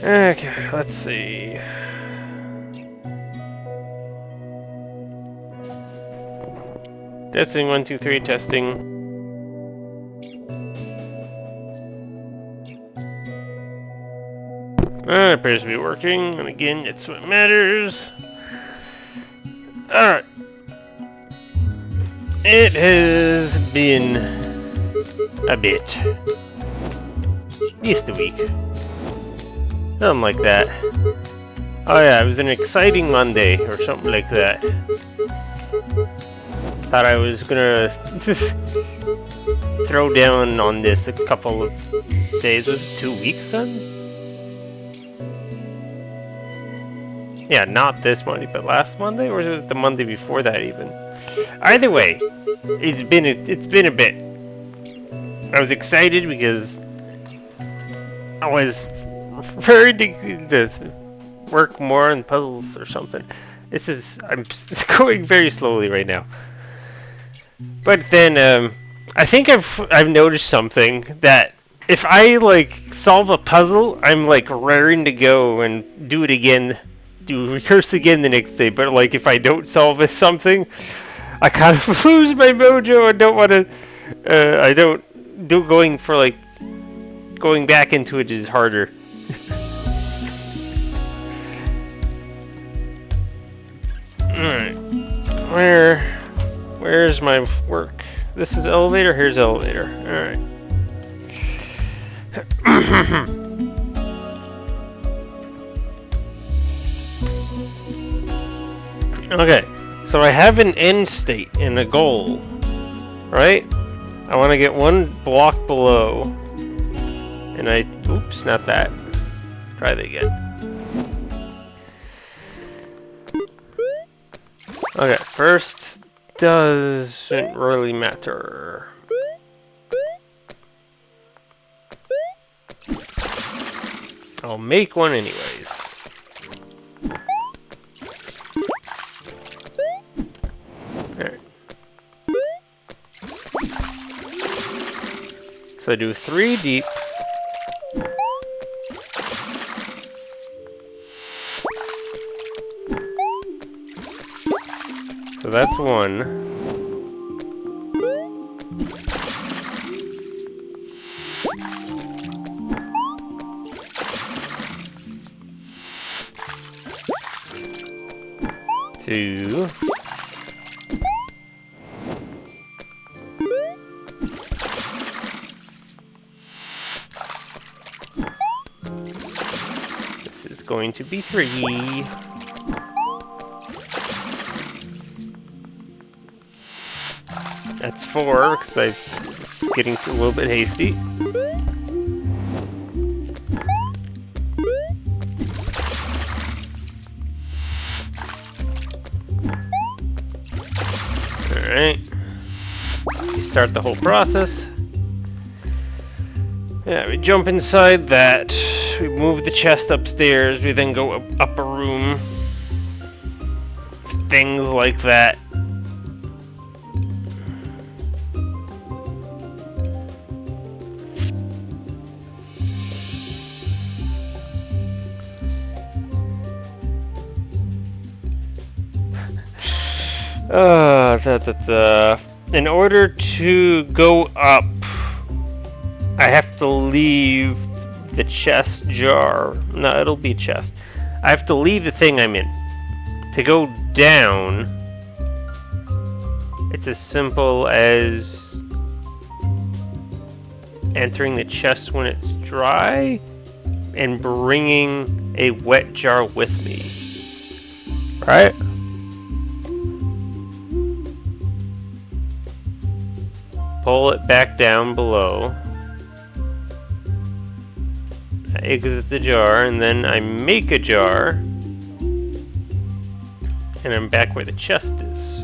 Okay, let's see. Testing 1, 2, 3. Testing. It appears to be working, and again, that's what matters. Alright. It has been a bit. At least a week. Something like that. Oh yeah, it was an exciting Monday, or something like that. Thought I was gonna throw down on this a couple of days. Was it 2 weeks then? Yeah, not this Monday, but last Monday, or was it the Monday before that even? Either way, it's been a bit. I was excited because I was ready to work more on puzzles or something. I'm going very slowly right now. But then I think I've noticed something that if I like solve a puzzle, I'm like raring to go and do it again. Do recurse again the next day, but like if I don't solve something, I kind of lose my mojo and don't want to. I don't do going for like going back into it is harder. Alright, where's my work? This is elevator. Here's elevator. Alright. Okay, so I have an end state and a goal, right? I want to get one block below, and oops, not that. Try that again. Okay, first doesn't really matter. I'll make one anyways. Alright. So I do 3 deep. So that's 1. Two. This is going to be 3. That's 4 because I was getting a little bit hasty. Alright. You start the whole process. Yeah, we jump inside that. We move the chest upstairs. We then go up a room. Things like that. In order to go up, I have to leave the chest jar. No, it'll be a chest. I have to leave the thing I'm in. To go down, it's as simple as entering the chest when it's dry and bringing a wet jar with me. Right? Pull it back down below. I exit the jar, and then I make a jar, and I'm back where the chest is.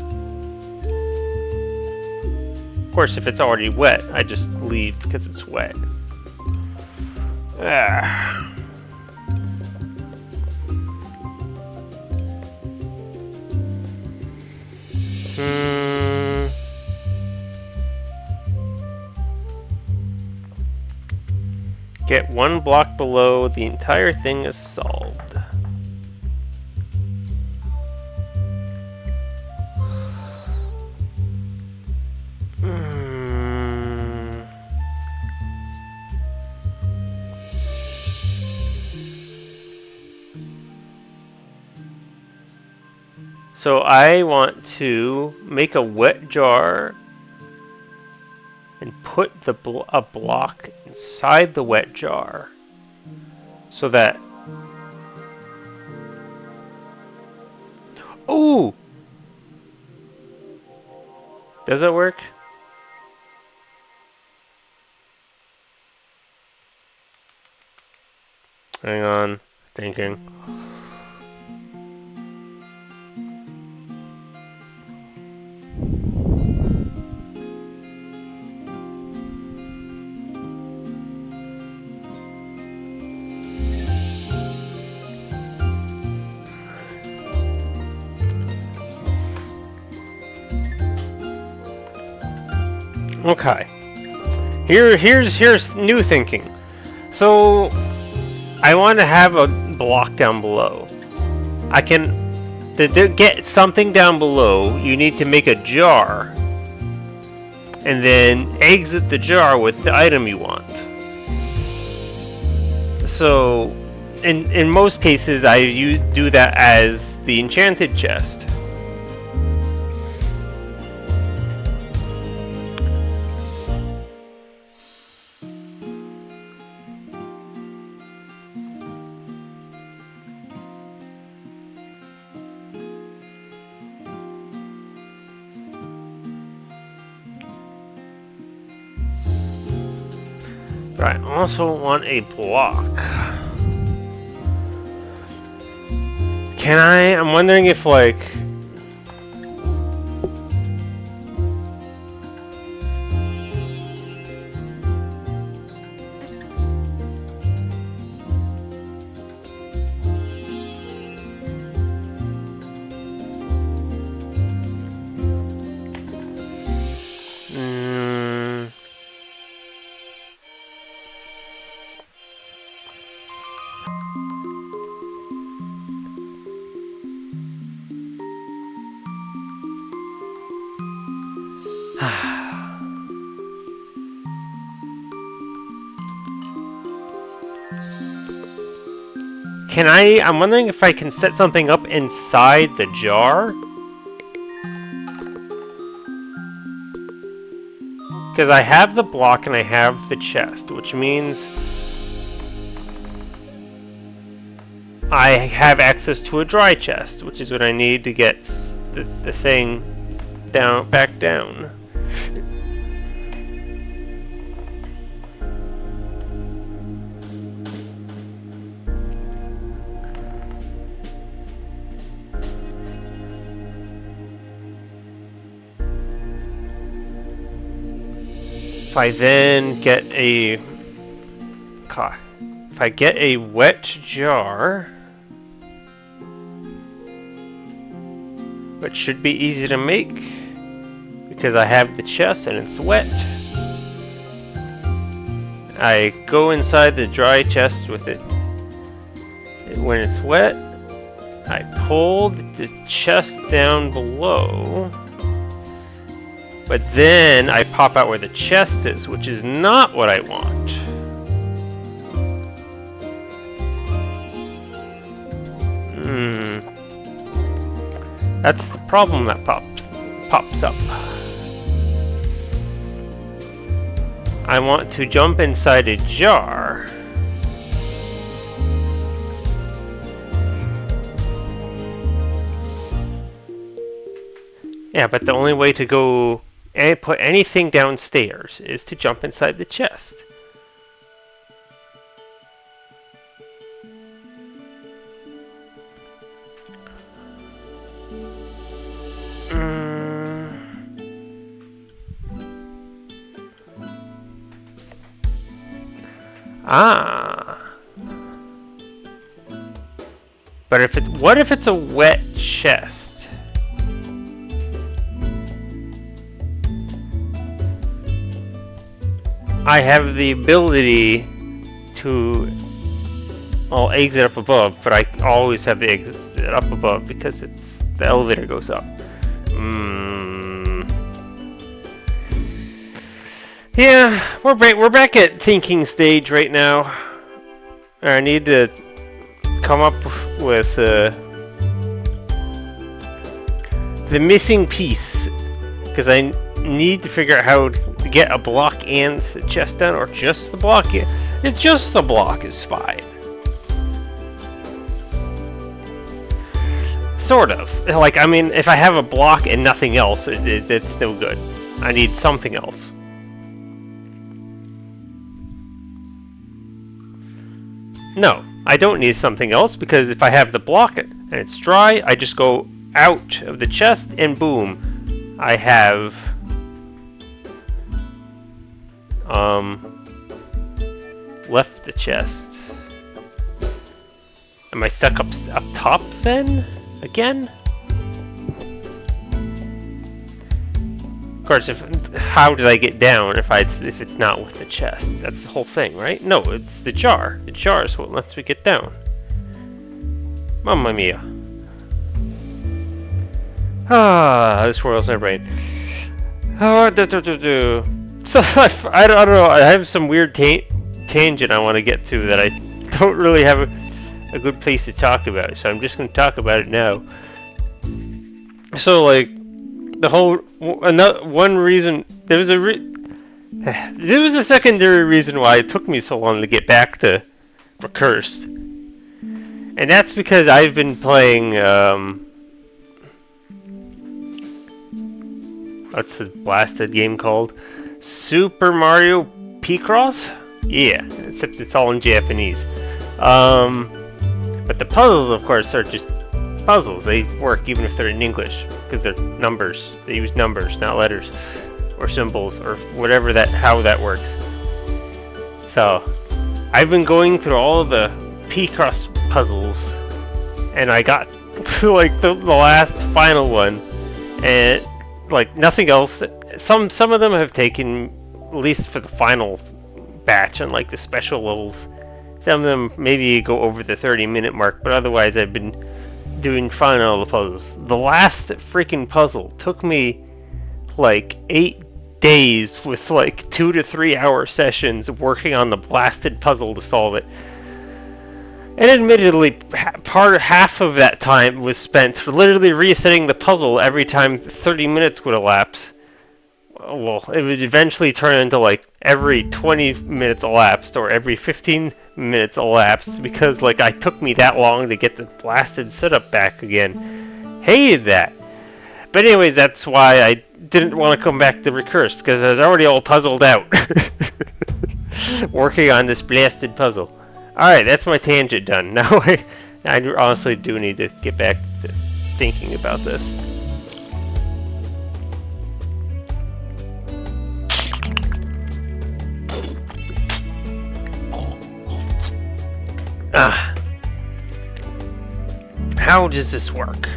Of course, if it's already wet, I just leave because it's wet. Get one block below, the entire thing is solved. So I want to make a wet jar and put a block inside the wet jar so that... Ooh! Does it work? Hang on, thinking. Okay. Here's new thinking. So I want to have a block down below. I can to get something down below, you need to make a jar and then exit the jar with the item you want. So in most cases I do that as the enchanted chest. But I also want a block. Can I? I'm wondering if like... Can I? I'm wondering if I can set something up inside the jar? Because I have the block and I have the chest, which means I have access to a dry chest, which is what I need to get the thing back down. If I then get a... If I get a wet jar, which should be easy to make because I have the chest and it's wet, I go inside the dry chest with it. When it's wet, I pull the chest down below, but then I pop out where the chest is, which is not what I want. That's the problem that pops up. I want to jump inside a jar. Yeah, but the only way to go and put anything downstairs is to jump inside the chest. But what if it's a wet chest? I have the ability to, I'll exit up above, but I always have the exit up above because it's the elevator goes up. Yeah, we're back at thinking stage right now. I need to come up with the missing piece, because I need to figure out how to get a block and the chest down, or just the block. It's just the block is fine. Sort of. Like, I mean, if I have a block and nothing else, it's no good. I need something else. No, I don't need something else, because if I have the block and it's dry, I just go out of the chest and boom, I have left the chest. Am I stuck up top then? Again? Of course, how did I get down if it's not with the chest? That's the whole thing, right? No, it's the jar. The jar is what lets me get down. Mamma mia. Ah, this whirls my brain. Oh, So I don't know. I have some weird tangent I want to get to that I don't really have a good place to talk about. So I'm just going to talk about it now. So like the whole one reason there was a secondary reason why it took me so long to get back to Recursed, and that's because I've been playing what's the blasted game called? Super Mario P-Cross? Yeah, except it's all in Japanese. But the puzzles, of course, are just puzzles. They work even if they're in English, because they're numbers. They use numbers, not letters, or symbols, or whatever how that works. So, I've been going through all of the P-Cross puzzles, and I got to like the last final one, and like nothing else. Some of them have taken, at least for the final batch and like the special levels, some of them maybe go over the 30-minute mark, but otherwise I've been doing fine on all the puzzles. The last freaking puzzle took me like 8 days with like 2 to 3 hour sessions working on the blasted puzzle to solve it. And admittedly, half of that time was spent literally resetting the puzzle every time 30 minutes would elapse. Well, it would eventually turn into like every 20 minutes elapsed or every 15 minutes elapsed, because like I took me that long to get the blasted setup back again. Hated that. But anyways, that's why I didn't want to come back to Recursed, because I was already all puzzled out working on this blasted puzzle. Alright, that's my tangent done. Now I honestly do need to get back to thinking about this. How does this work?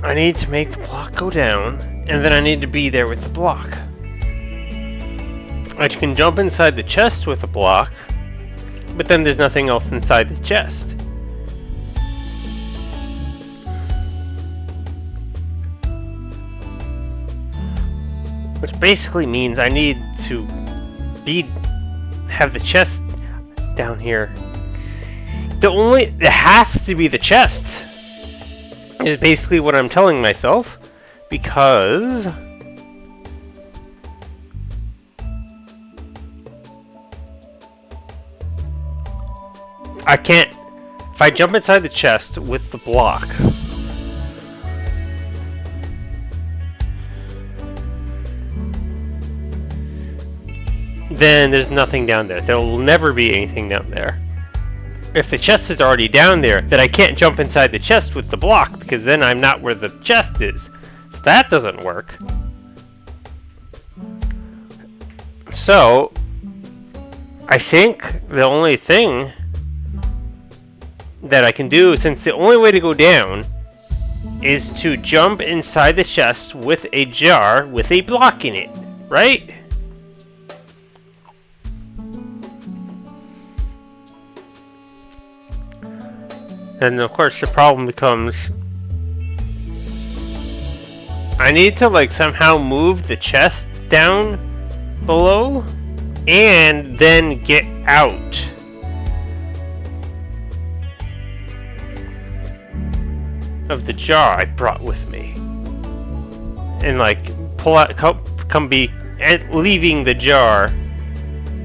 I need to make the block go down, and then I need to be there with the block. I can jump inside the chest with the block, but then there's nothing else inside the chest. Which basically means I need to have the chest down here. It has to be the chest, is basically what I'm telling myself, because I can't, if I jump inside the chest with the block, then there's nothing down there. There will never be anything down there. If the chest is already down there, then I can't jump inside the chest with the block, because then I'm not where the chest is. So that doesn't work. So, I think the only thing that I can do, since the only way to go down is to jump inside the chest with a jar with a block in it, right? And of course the problem becomes I need to like somehow move the chest down below and then get out. Of the jar I brought with me. And like pull out, come be leaving the jar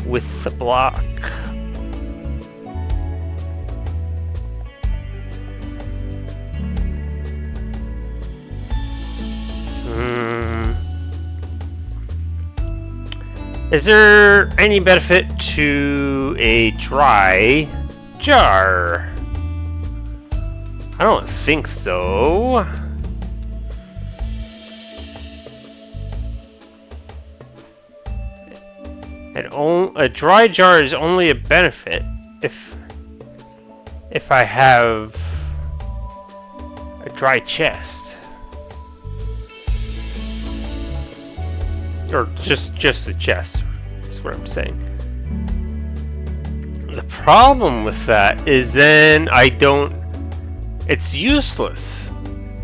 with the block. Is there any benefit to a dry jar? I don't think so. A dry jar is only a benefit if I have a dry chest. Or just the chest, is what I'm saying. The problem with that is then it's useless.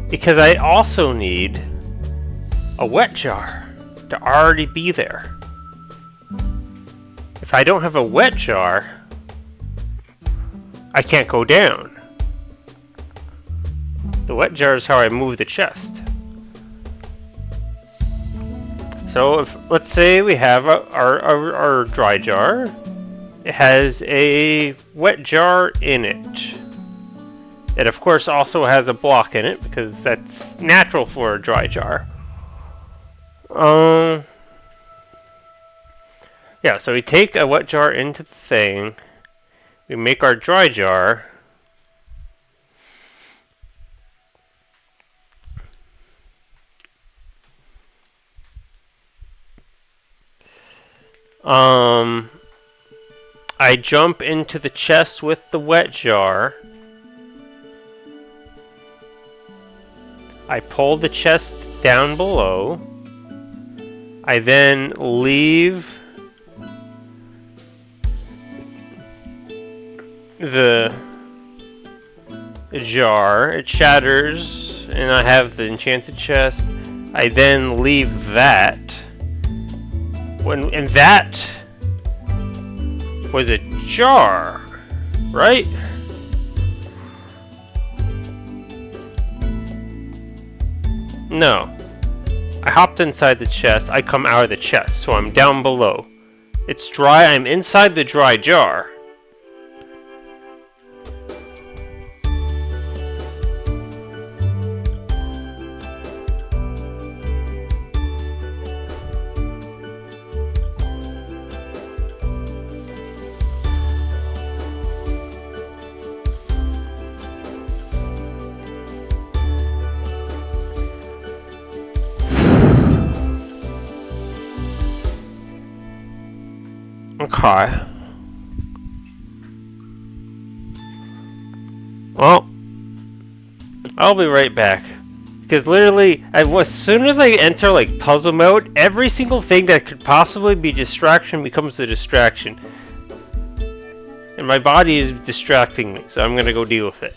Because I also need a wet jar to already be there. If I don't have a wet jar, I can't go down. The wet jar is how I move the chest. So if, let's say we have our dry jar. It has a wet jar in it. It of course also has a block in it because that's natural for a dry jar. Yeah, so we take a wet jar into the thing. We make our dry jar. I jump into the chest with the wet jar. I pull the chest down below. I then leave the jar. It shatters, and I have the enchanted chest. I then leave that. And that was a jar, right? No. I hopped inside the chest. I come out of the chest, so I'm down below. It's dry. I'm inside the dry jar. Okay. Well, I'll be right back. Because literally, as soon as I enter like puzzle mode, every single thing that could possibly be distraction becomes a distraction. And my body is distracting me, so I'm gonna go deal with it.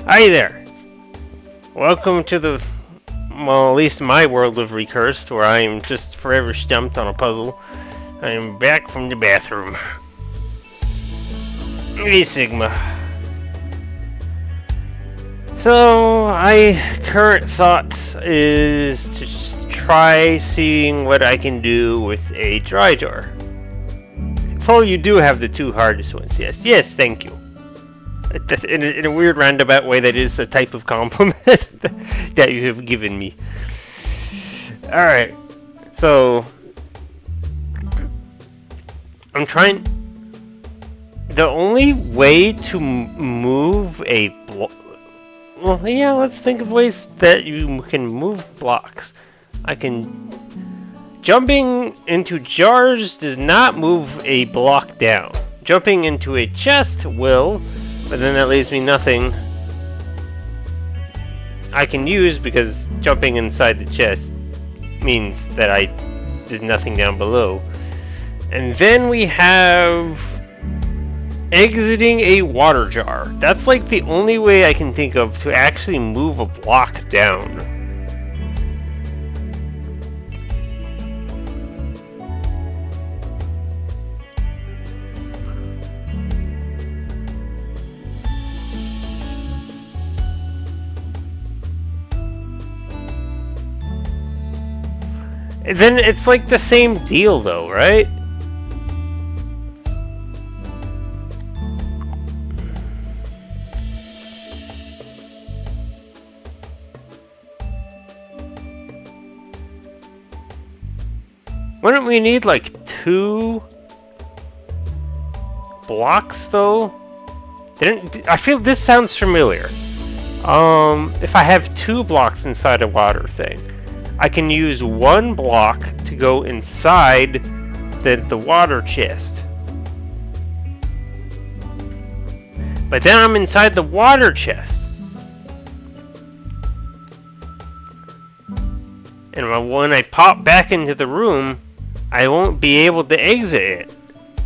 Hi there! Welcome to the, well, at least my world of Recursed, where I am just forever stumped on a puzzle. I am back from the bathroom. Hey, Sigma. So, my current thought is to just try seeing what I can do with a dry jar. Oh, you do have the two hardest ones, yes. Yes, thank you. In a weird roundabout way, that is a type of compliment that you have given me. Alright, so I'm trying. The only way to move a block. Well, yeah, let's think of ways that you can move blocks. I can. Jumping into jars does not move a block down. Jumping into a chest will. But then that leaves me nothing I can use because jumping inside the chest means that there's nothing down below. And then we have exiting a water jar. That's like the only way I can think of to actually move a block down. Then it's like the same deal though, right? Wouldn't we need like 2 blocks though? I feel this sounds familiar. If I have 2 blocks inside a water thing, I can use 1 block to go inside the water chest. But then I'm inside the water chest. And when I pop back into the room, I won't be able to exit it.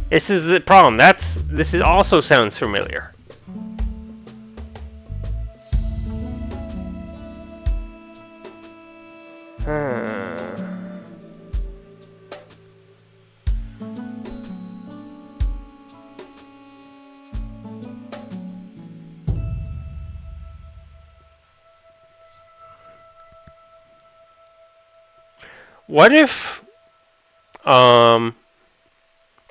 This is the problem. This also sounds familiar. What if, can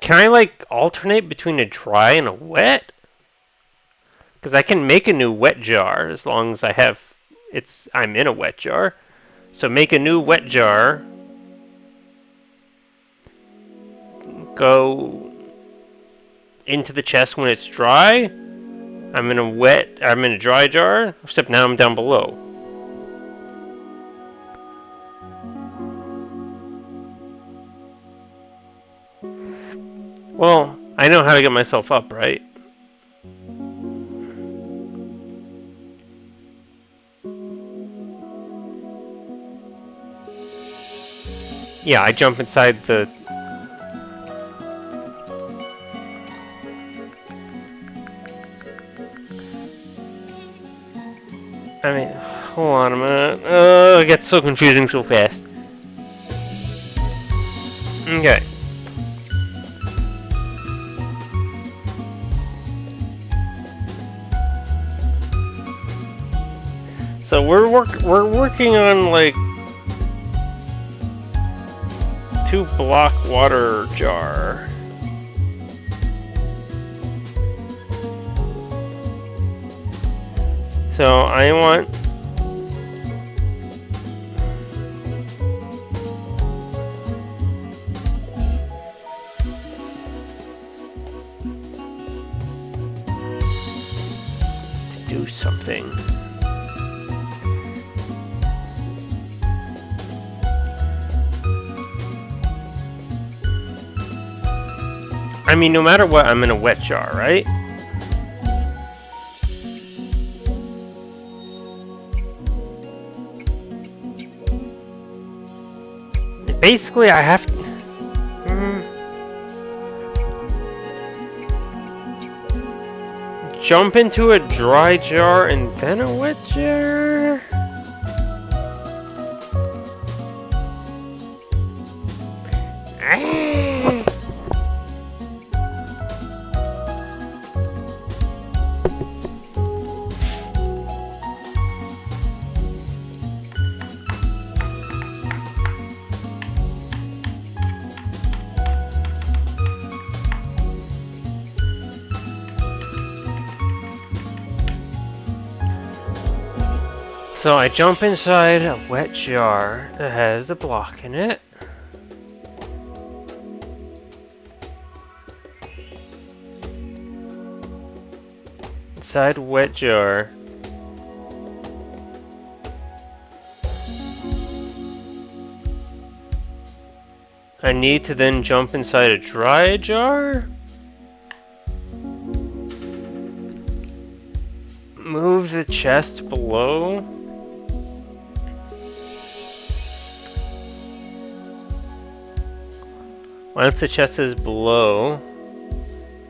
I like alternate between a dry and a wet? Because I can make a new wet jar as long as I'm in a wet jar. So make a new wet jar. Go into the chest when it's dry. I'm in a dry jar, except now I'm down below. Well, I know how to get myself up, right? Yeah, I jump inside the... I mean, hold on a minute. It gets so confusing so fast. Okay. So we're working on like 2 block water jar. So I want to do something. I mean, no matter what, I'm in a wet jar, right? Basically, I have to... jump into a dry jar and then a wet jar? Ah. So I jump inside a wet jar that has a block in it. Inside wet jar. I need to then jump inside a dry jar? Move the chest below? Once the chest is below,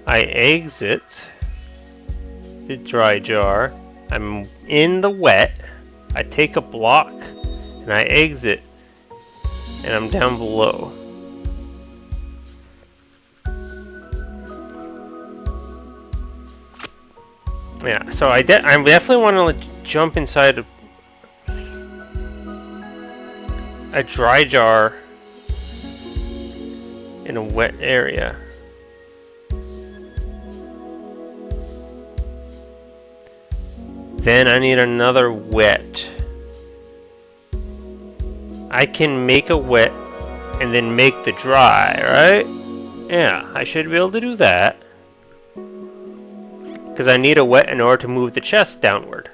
I exit the dry jar. I'm in the wet. I take a block and I exit, and I'm down below. Yeah, so I definitely want to jump inside a dry jar in a wet area. Then I need another wet. I can make a wet and then make the dry, right? Yeah, I should be able to do that. Because I need a wet in order to move the chest downward.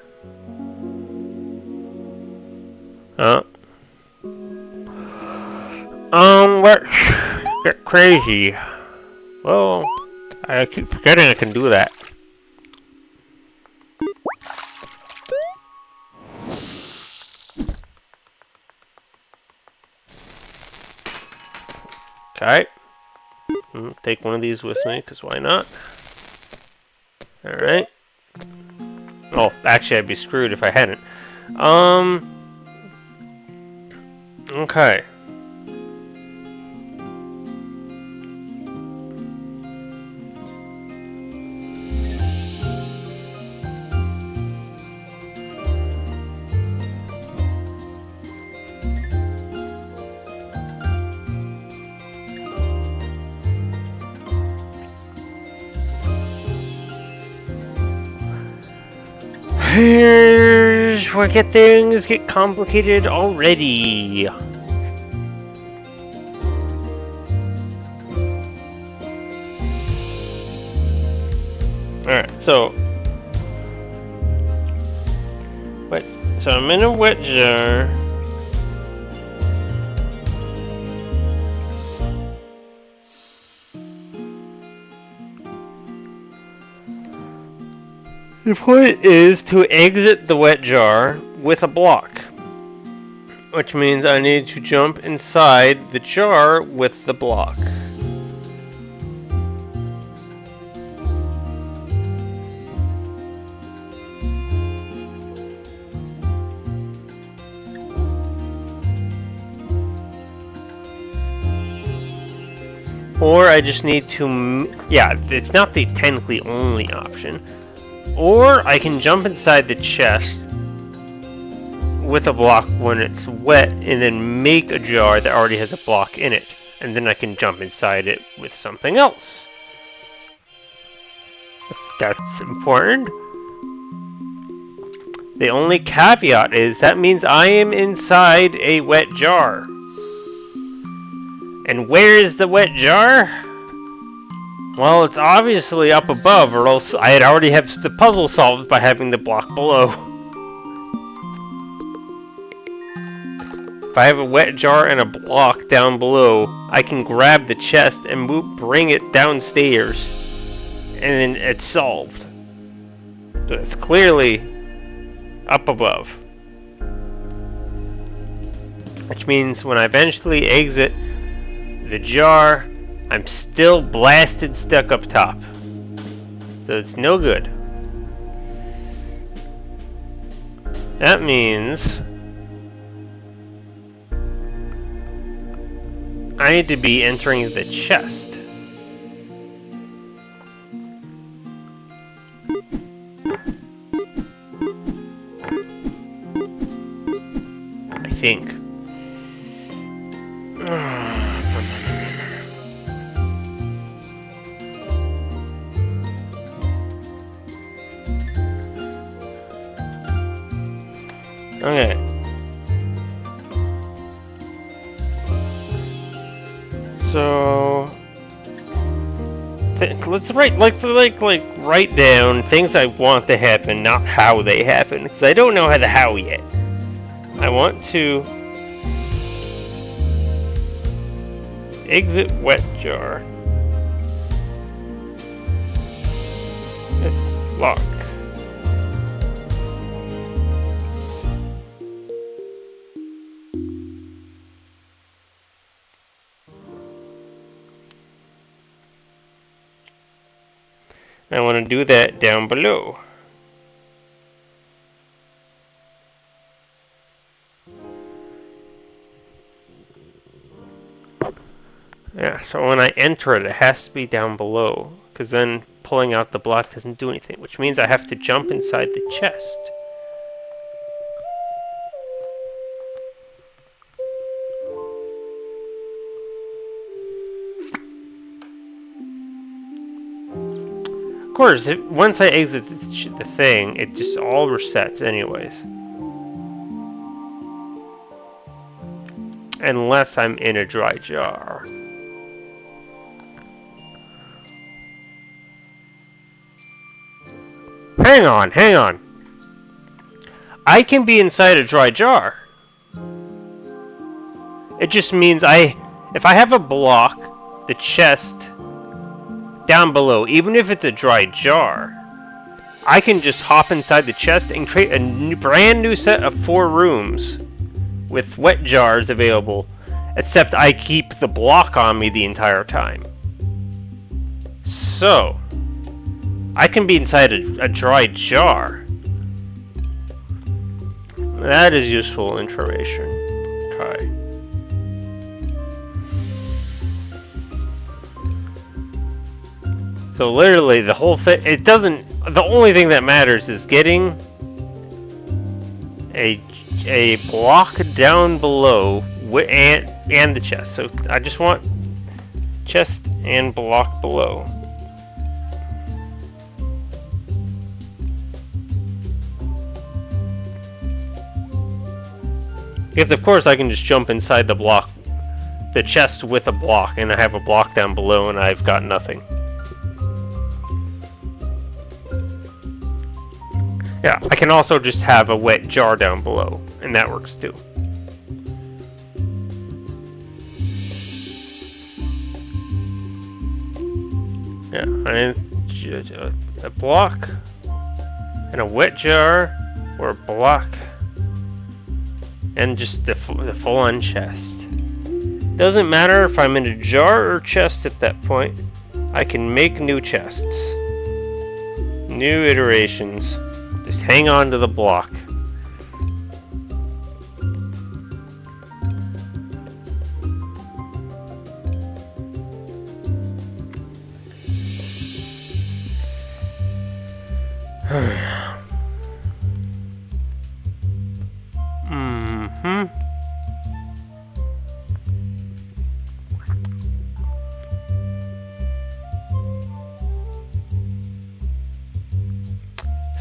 Let's get crazy. Well, I keep forgetting I can do that. Okay. Take one of these with me, because why not? Alright. Oh, actually I'd be screwed if I hadn't. Okay. Here's where things get complicated already. Alright, so I'm in a wet jar. The point is to exit the wet jar with a block, which means I need to jump inside the jar with the block. Or I just need to, yeah, it's not the technically only option. Or I can jump inside the chest with a block when it's wet and then make a jar that already has a block in it. And then I can jump inside it with something else. If that's important. The only caveat is that means I am inside a wet jar. And where is the wet jar? Well, it's obviously up above, or else I'd already have the puzzle solved by having the block below. If I have a wet jar and a block down below, I can grab the chest and bring it downstairs, and then it's solved. So it's clearly up above. Which means when I eventually exit the jar, I'm still blasted stuck up top. So it's no good. That means I need to be entering the chest. I think. Okay. So let's write down things I want to happen, not how they happen, because I don't know how the how yet. I want to exit wet jar. Lock. I want to do that down below. Yeah, so when I enter it, it has to be down below, because then pulling out the block doesn't do anything, which means I have to jump inside the chest. Of course, once I exit the thing, it just all resets anyways. Unless I'm in a dry jar. Hang on. I can be inside a dry jar. It just means if I have a block, the chest down below, even if it's a dry jar, I can just hop inside the chest and create a brand new set of 4 rooms with wet jars available, except I keep the block on me the entire time. So, I can be inside a dry jar. That is useful information. Okay. So literally the whole thing, the only thing that matters is getting a block down below and the chest. So I just want chest and block below. Because of course I can just jump inside the chest with a block, and I have a block down below and I've got nothing. Yeah, I can also just have a wet jar down below, and that works too. Yeah, and a block and a wet jar, or a block and just the full-on chest. Doesn't matter if I'm in a jar or chest at that point. I can make new chests. New iterations. Just hang on to the block.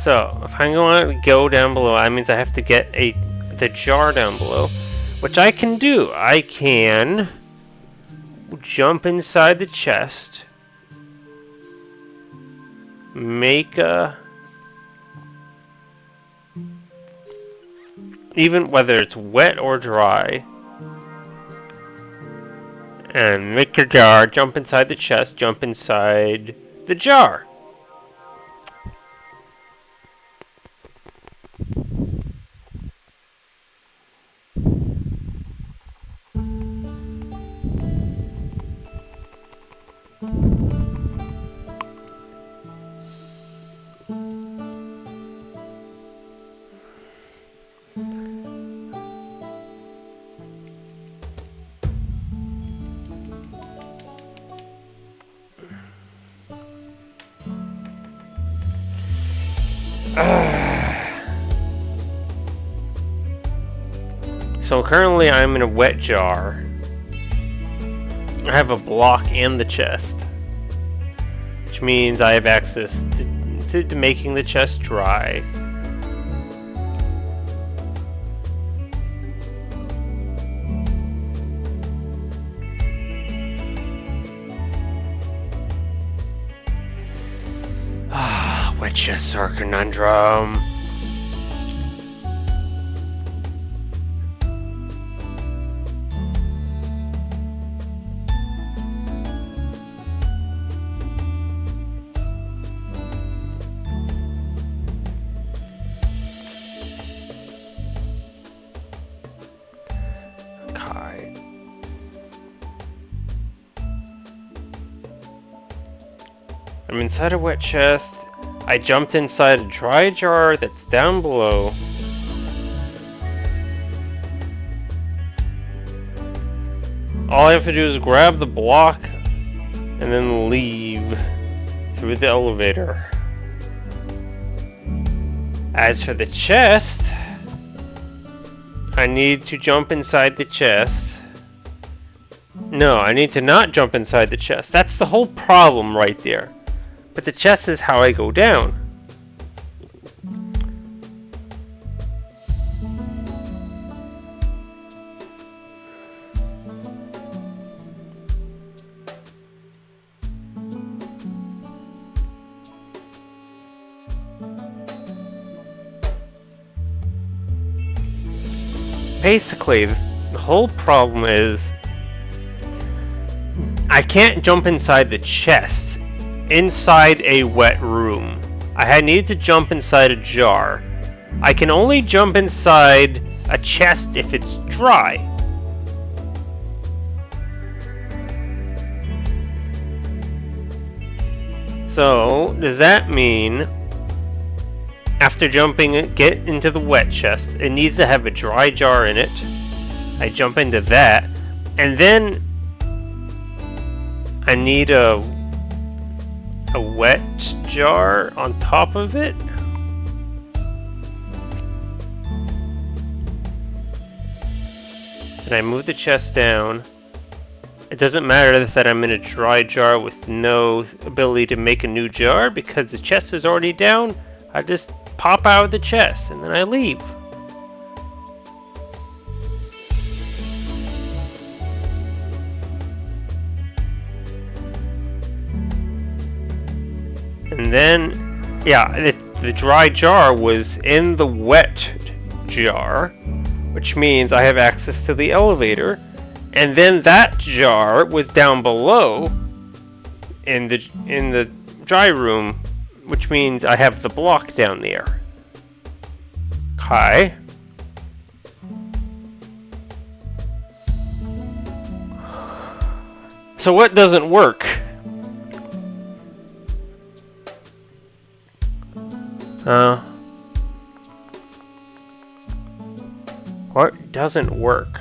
So, if I'm going to go down below, that means I have to get the jar down below, which I can do. I can jump inside the chest, make even whether it's wet or dry, and make a jar, jump inside the chest, jump inside the jar. So currently I'm in a wet jar. I have a block and the chest, which means I have access to making the chest dry. Wet chests are a conundrum. I'm inside a wet chest. I jumped inside a dry jar that's down below. All I have to do is grab the block and then leave through the elevator. As for the chest, I need to jump inside the chest. No, I need to not jump inside the chest. That's the whole problem right there. But the chest is how I go down. Basically, the whole problem is I can't jump inside the chest inside a wet room. I needed to jump inside a jar. I can only jump inside a chest if it's dry. So, does that mean after jumping, get into the wet chest, it needs to have a dry jar in it. I jump into that, and then I need a wet jar on top of it. And I move the chest down. It doesn't matter that I'm in a dry jar with no ability to make a new jar because the chest is already down. I just pop out of the chest and then I leave. And then, yeah, the dry jar was in the wet jar, which means I have access to the elevator. And then that jar was down below in the dry room, which means I have the block down there. Okay. So what doesn't work? What doesn't work?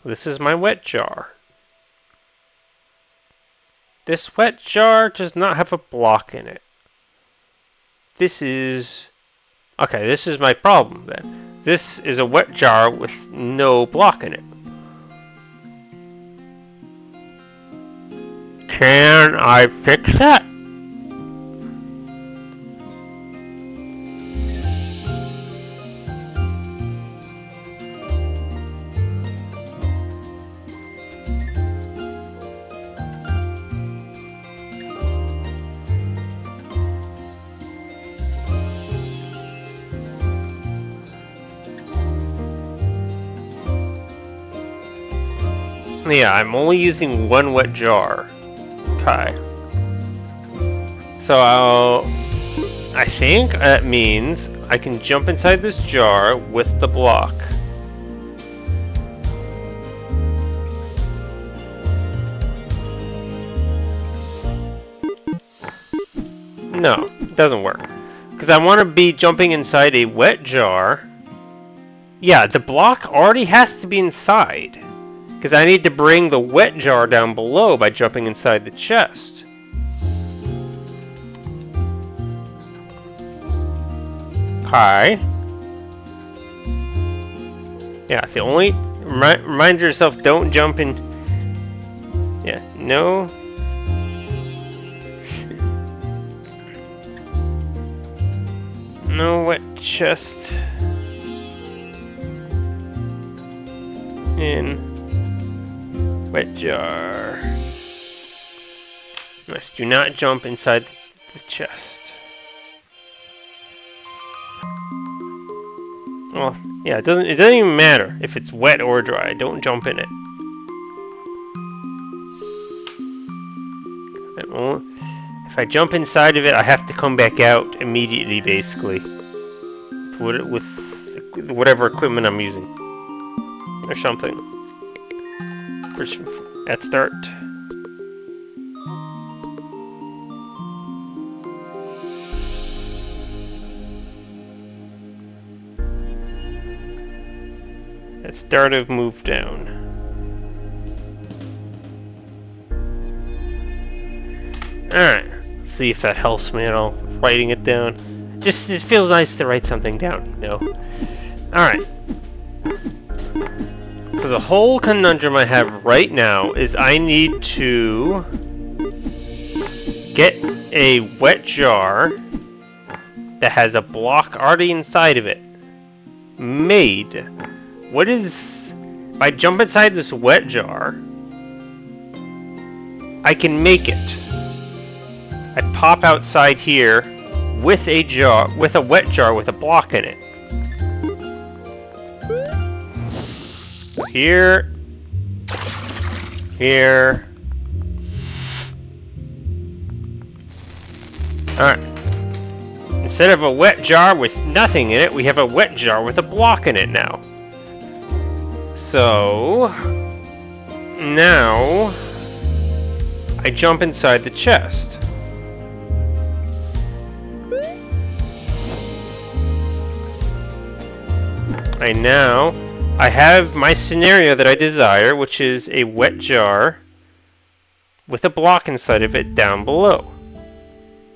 This is my wet jar. This wet jar does not have a block in it. This is... Okay, this is my problem then. This is a wet jar with no block in it. Can I fix that? Yeah, I'm only using one wet jar. Okay. So I think that means I can jump inside this jar with the block. No, it doesn't work. Because I want to be jumping inside a wet jar. Yeah, the block already has to be inside. Because I need to bring the wet jar down below by jumping inside the chest. Okay. Yeah, the only... Remind yourself, don't jump in... Yeah, no... No wet chest... in... wet jar. Nice, do not jump inside the chest. Well, yeah, it doesn't even matter if it's wet or dry. Don't jump in it. If I jump inside of it, I have to come back out immediately, basically. With whatever equipment I'm using. Or something. First, at start. At start of move down. Alright, let's see if that helps me at all. Writing it down. It feels nice to write something down, you know. Alright. So the whole conundrum I have right now is I need to get a wet jar that has a block already inside of it. Made. What is... If I jump inside this wet jar, I can make it. I pop outside here with a jar, with a wet jar with a block in it. Here, here. Alright. Instead of a wet jar with nothing in it, we have a wet jar with a block in it now. So, now, I jump inside the chest. I have my scenario that I desire, which is a wet jar with a block inside of it down below.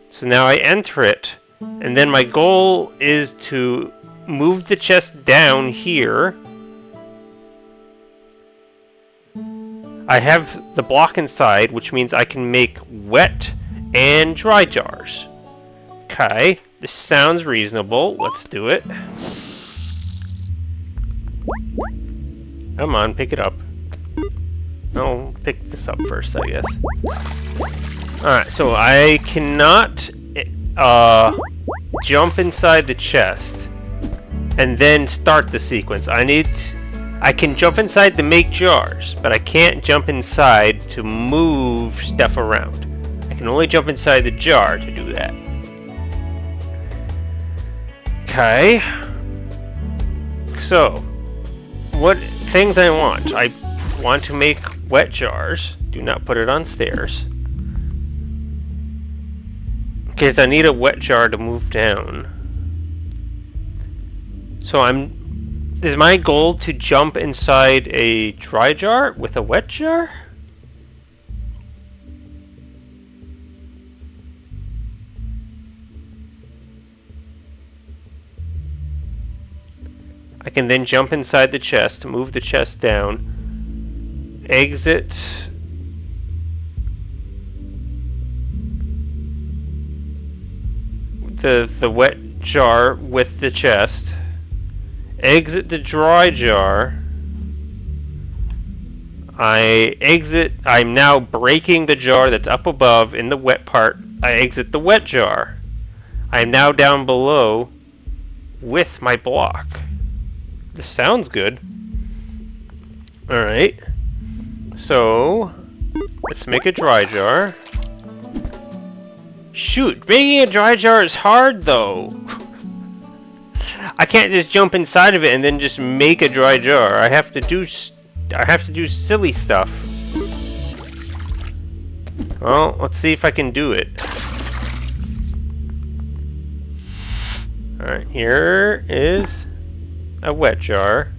So now I enter it, and then my goal is to move the chest down here. I have the block inside, which means I can make wet and dry jars. Okay, this sounds reasonable. Let's do it. Come on, pick it up. I'll pick this up first, I guess. Alright, so I cannot jump inside the chest and then start the sequence. I can jump inside to make jars, but I can't jump inside to move stuff around. I can only jump inside the jar to do that. Okay. So, what things I want? I want to make wet jars. Do not put it on stairs. Because I need a wet jar to move down. So is my goal to jump inside a dry jar with a wet jar? I can then jump inside the chest, move the chest down, exit the wet jar with the chest, exit the dry jar. I'm now breaking the jar that's up above in the wet part. I exit the wet jar. I'm now down below with my block. This sounds good. Alright. So, let's make a dry jar. Shoot, making a dry jar is hard though. I can't just jump inside of it and then just make a dry jar. I have to do silly stuff. Well, let's see if I can do it. Alright, here is a wet jar.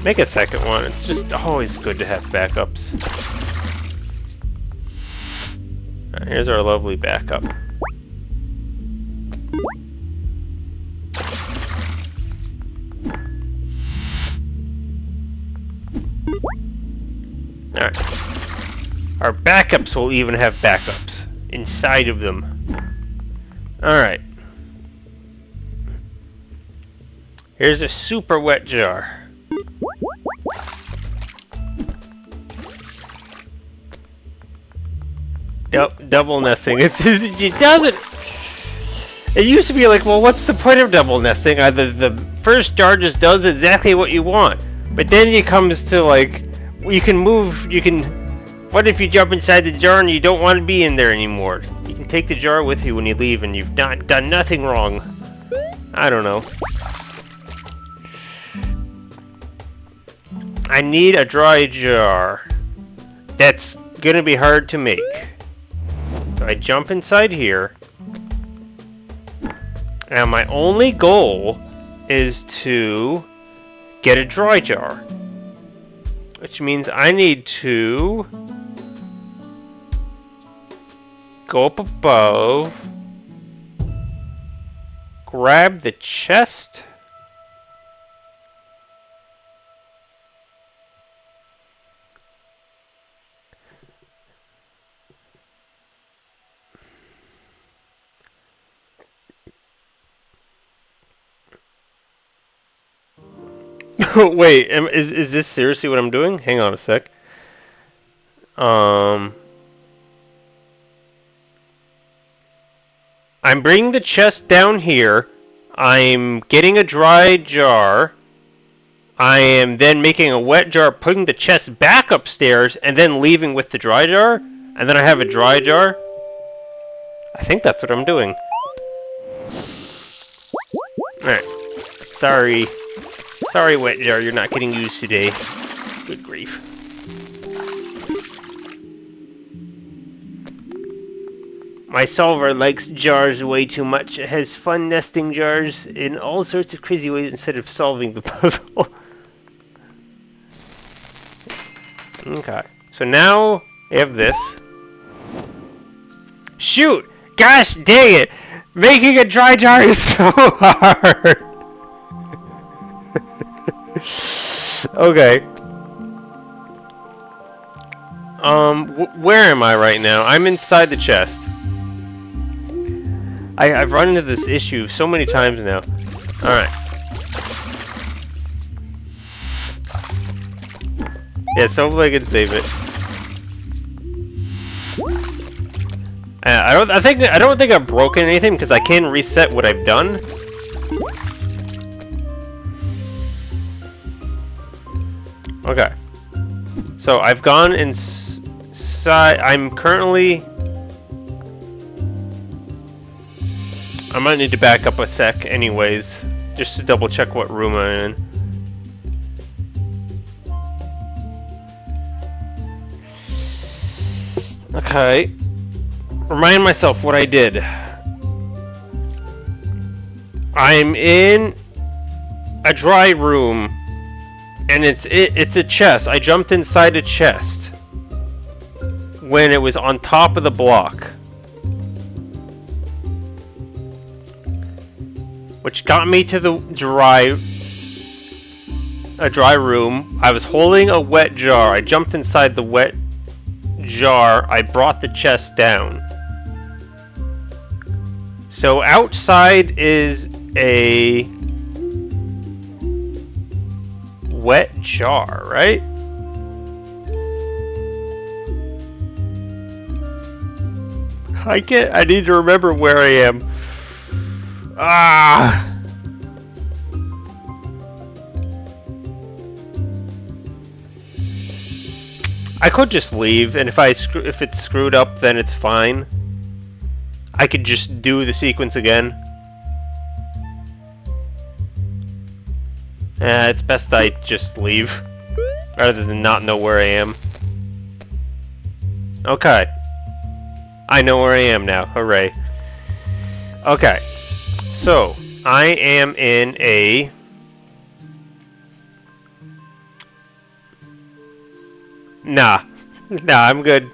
Make a second one. It's just always good to have backups. Alright, here's our lovely backup. Alright. Our backups will even have backups inside of them. Alright. Here's a super wet jar. Double nesting. It doesn't. It used to be like, well, what's the point of double nesting? Either the first jar just does exactly what you want, but then it comes to like, you can move. You can. What if you jump inside the jar and you don't want to be in there anymore? You can take the jar with you when you leave, and you've not done nothing wrong. I don't know. I need a dry jar. That's gonna be hard to make. So I jump inside here. Now my only goal is to get a dry jar. Which means I need to go up above, grab the chest. Wait, is this seriously what I'm doing? Hang on a sec. I'm bringing the chest down here. I'm getting a dry jar. I am then making a wet jar, putting the chest back upstairs, and then leaving with the dry jar. And then I have a dry jar. I think that's what I'm doing. Alright. Sorry. Sorry, wet jar, you're not getting used today. Good grief. My solver likes jars way too much. It has fun nesting jars in all sorts of crazy ways instead of solving the puzzle. Okay, so now I have this. Shoot! Gosh dang it! Making a dry jar is so hard! Okay. Where am I right now? I'm inside the chest. I've run into this issue so many times now. Alright. Yeah, so hopefully I can save it. I don't think I've broken anything because I can reset what I've done. Okay. So I've gone inside. I'm currently. I might need to back up a sec, anyways, just to double check what room I'm in. Okay. Remind myself what I did. I'm in a dry room, and it's a chest. I jumped inside a chest when it was on top of the block, which got me to the dry room. I was holding a wet jar. I jumped inside the wet jar. I brought the chest down. So outside is a wet jar, right? I need to remember where I am. Ah! I could just leave, and if it's screwed up, then it's fine. I could just do the sequence again. It's best I just leave, rather than not know where I am. Okay. I know where I am now. Hooray. Okay. So, I am in a Nah. Nah, I'm good.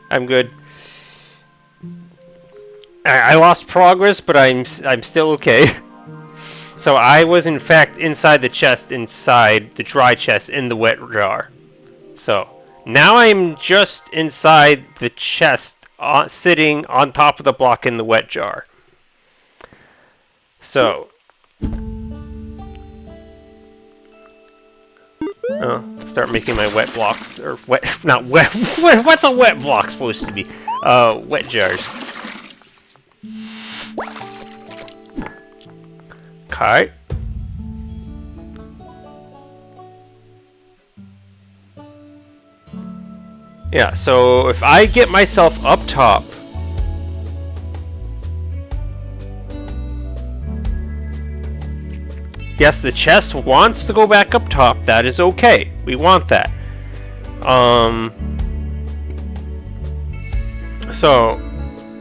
I'm good. I lost progress, but I'm still okay. So I was in fact inside the chest, inside the dry chest in the wet jar. So now I'm just inside the chest, sitting on top of the block in the wet jar. So, start making my wet blocks, or wet, not wet, what's a wet block supposed to be? Wet jars. Okay. Yeah, so if I get myself up top, yes, the chest wants to go back up top. That is okay. We want that. So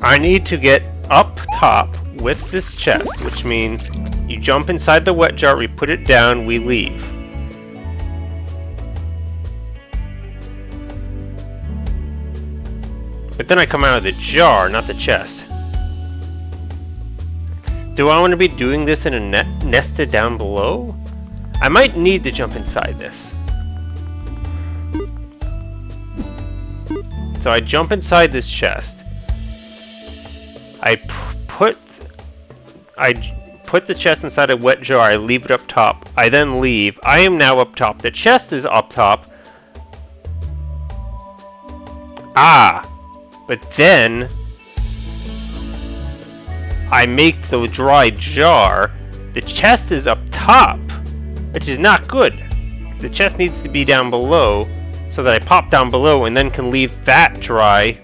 I need to get up top with this chest, which means you jump inside the wet jar, we put it down, we leave. But then I come out of the jar, not the chest. Do I want to be doing this in a nested down below? I might need to jump inside this. So I jump inside this chest. I put the chest inside a wet jar. I leave it up top. I then leave. I am now up top. The chest is up top. Ah! But then I make the dry jar. The chest is up top, which is not good. The chest needs to be down below so that I pop down below and then can leave that dry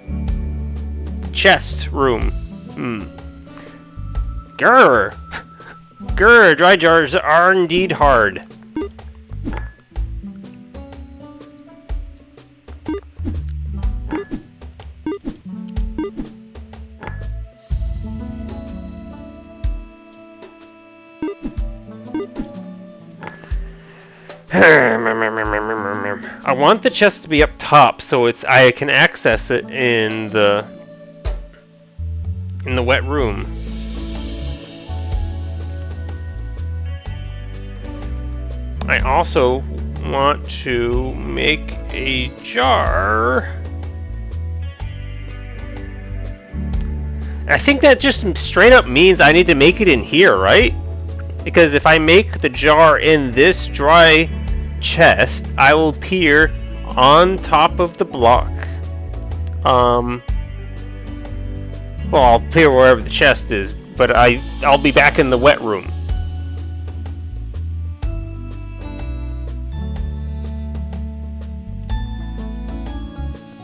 chest room. Grr! Grr, dry jars are indeed hard. I want the chest to be up top so I can access it in the wet room. I also want to make a jar. I think that just straight up means I need to make it in here, right? Because if I make the jar in this dry chest, I will appear on top of the block. Well, I'll appear wherever the chest is, but I'll be back in the wet room.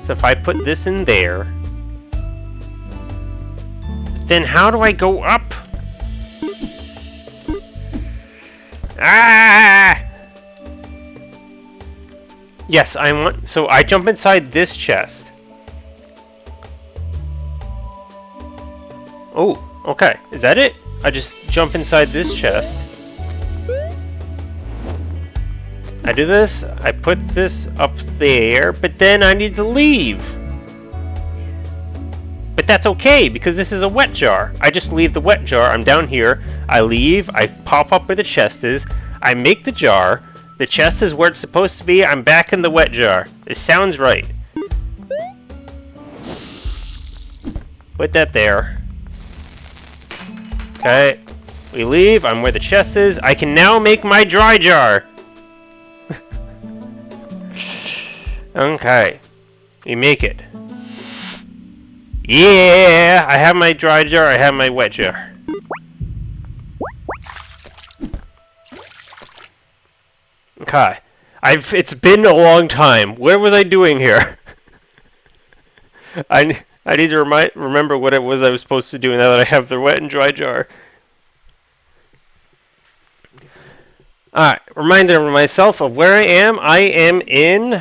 So if I put this in there, then how do I go up? Ah! Yes, so I jump inside this chest. Oh, okay. Is that it? I just jump inside this chest. I do this, I put this up there, but then I need to leave. But that's okay, because this is a wet jar. I just leave the wet jar, I'm down here, I leave, I pop up where the chest is, I make the jar, the chest is where it's supposed to be, I'm back in the wet jar. This sounds right. Put that there. Okay, we leave, I'm where the chest is, I can now make my dry jar. Okay, we make it. Yeah, I have my dry jar, I have my wet jar. Okay, it's been a long time. What was I doing here? I need to remember what it was I was supposed to do now that I have the wet and dry jar. Alright, reminder of myself of where I am. I am in...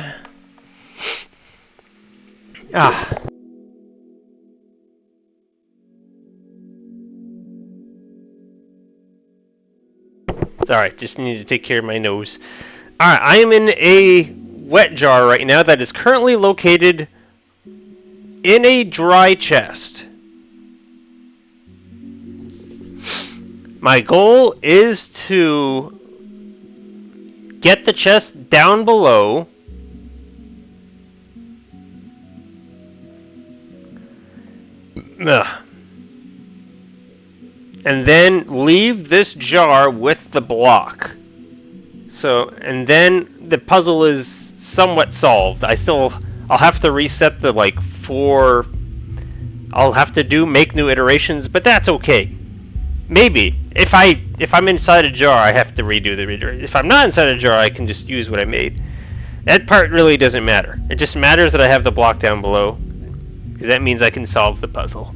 Sorry, just need to take care of my nose. Alright, I am in a wet jar right now that is currently located in a dry chest. My goal is to get the chest down below and then leave this jar with the block. So, and then the puzzle is somewhat solved. I'll have to reset the like 4. I'll have to make new iterations, but that's okay. Maybe if I'm inside a jar, I have to redo the redirect. If I'm not inside a jar, I can just use what I made. That part really doesn't matter. It just matters that I have the block down below, because that means I can solve the puzzle.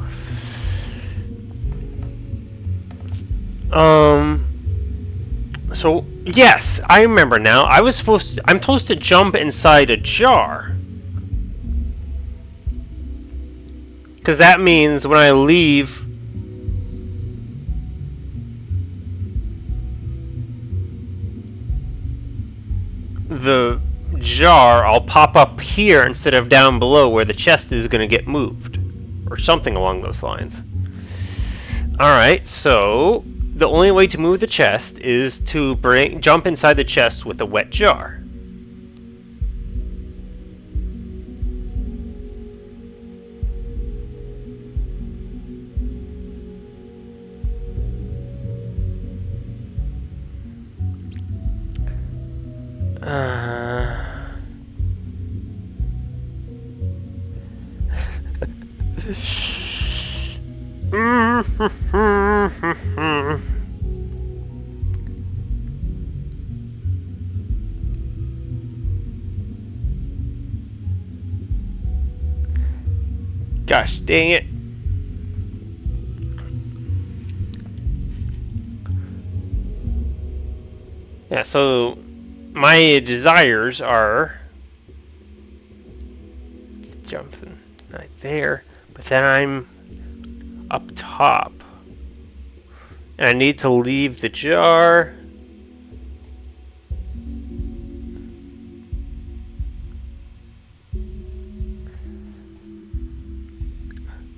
So yes, I remember now. I'm supposed to jump inside a jar. Because that means when I leave the jar, I'll pop up here instead of down below where the chest is going to get moved. Or something along those lines. Alright, so the only way to move the chest is to jump inside the chest with a wet jar. Gosh dang it. Yeah, so my desires are jumping right there, but then I'm up top. And I need to leave the jar.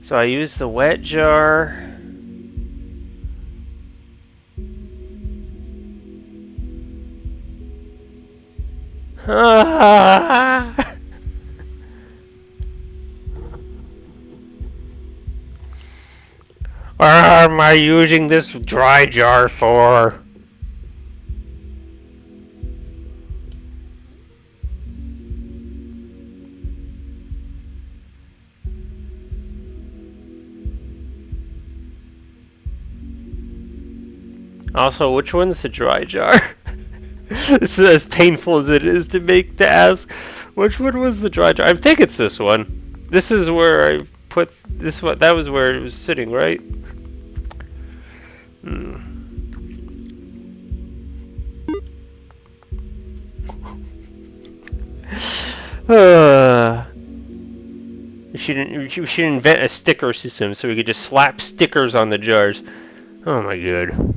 So I use the wet jar. What am I using this dry jar for? Also, which one's the dry jar? This is as painful as it is to ask. Which one was the dry jar? I think it's this one. This is where I put this one. That was where it was sitting, right? We should invent a sticker system so we could just slap stickers on the jars. Oh my god.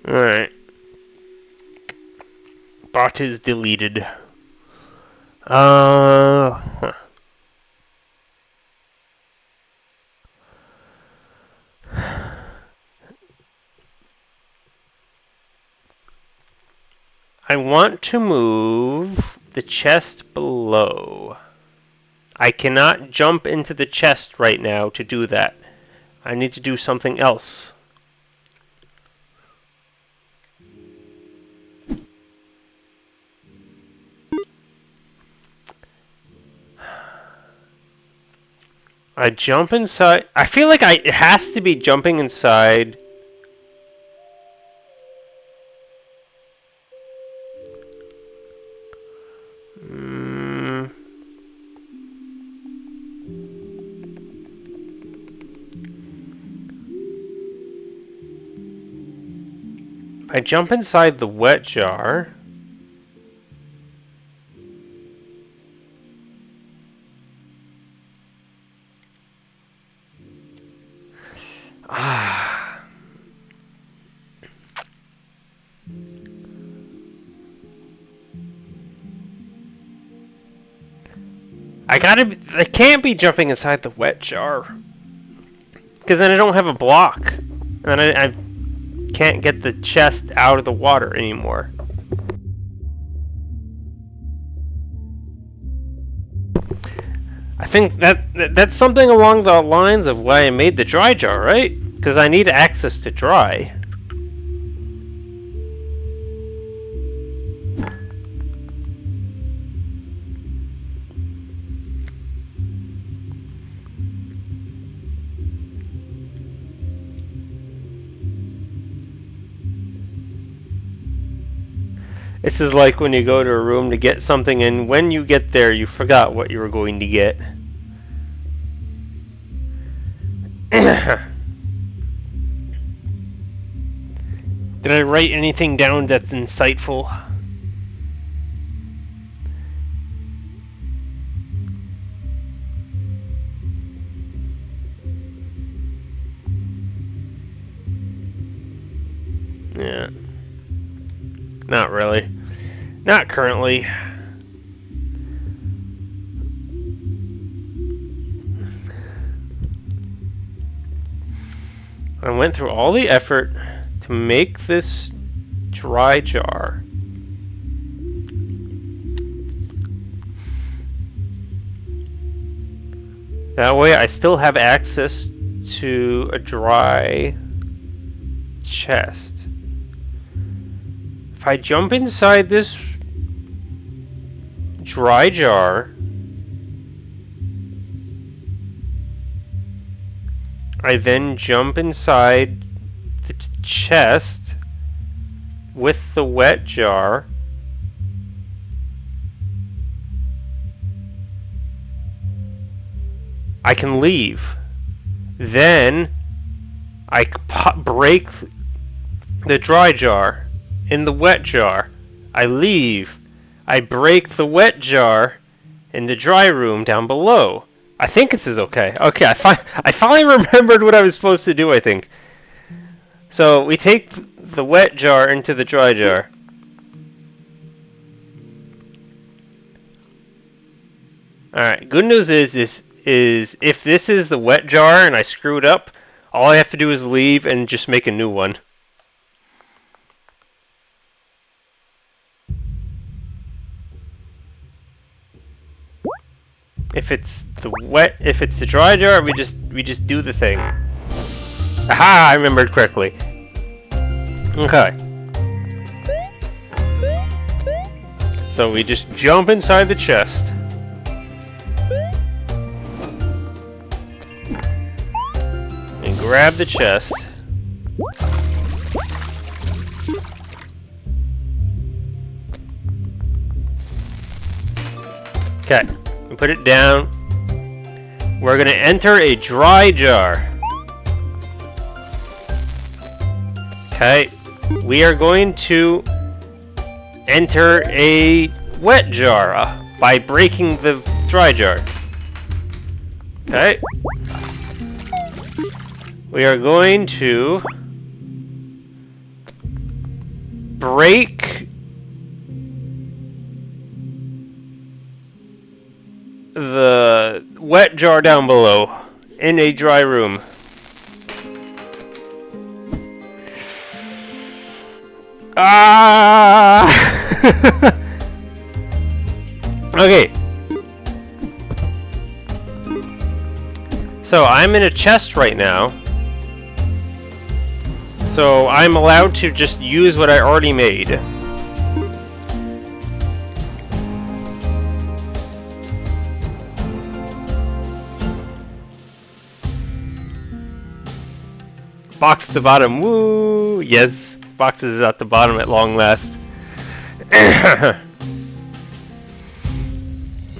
Alright. Bot is deleted. Huh. I want to move the chest below. I cannot jump into the chest right now to do that. I need to do something else. I jump inside. I feel like it has to be jumping inside. I jump inside the wet jar. I can't be jumping inside the wet jar. Because then I don't have a block. And then I can't get the chest out of the water anymore. I think that's something along the lines of why I made the dry jar, right? Because I need access to dry. This is like when you go to a room to get something, and when you get there, you forgot what you were going to get. Did I write anything down that's insightful? Yeah. Not really. Not currently. I went through all the effort to make this dry jar. That way I still have access to a dry chest. If I jump inside this dry jar, I then jump inside the chest with the wet jar. I can leave. Then I break the dry jar in the wet jar. I leave. I break the wet jar in the dry room down below. I think this is okay. Okay, I finally remembered what I was supposed to do, I think. So we take the wet jar into the dry jar. Alright, good news is if this is the wet jar and I screw it up, all I have to do is leave and just make a new one. If it's the dry jar, we just do the thing. Aha! I remembered correctly. Okay. So we just jump inside the chest. And grab the chest. Okay. We put it down. We're going to enter a dry jar. Okay. We are going to enter a wet jar by breaking the dry jar. Okay. We are going to break the wet jar down below in a dry room. Ah! Okay. So I'm in a chest right now. So I'm allowed to just use what I already made. Box at the bottom, woo! Yes, box is at the bottom at long last.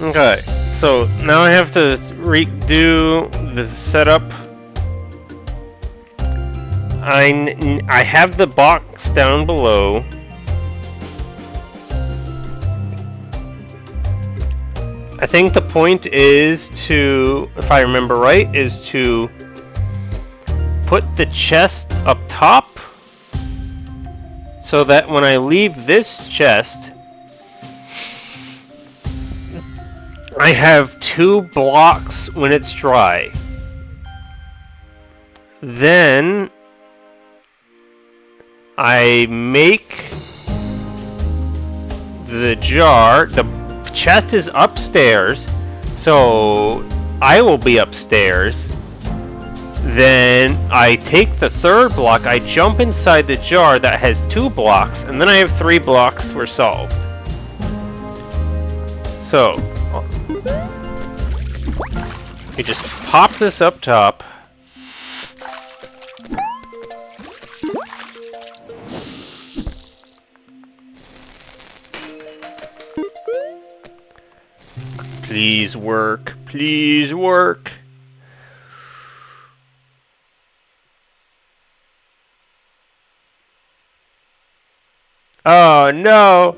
Okay, so now I have to redo the setup. I have the box down below. I think the point is to, if I remember right, is to put the chest up top so that when I leave this chest, I have 2 blocks when it's dry. Then I make the jar. The chest is upstairs, so I will be upstairs. Then I take the 3rd block, I jump inside the jar that has 2 blocks, and then I have 3 blocks for solved. So, you just pop this up top. Please work, please work. Oh no!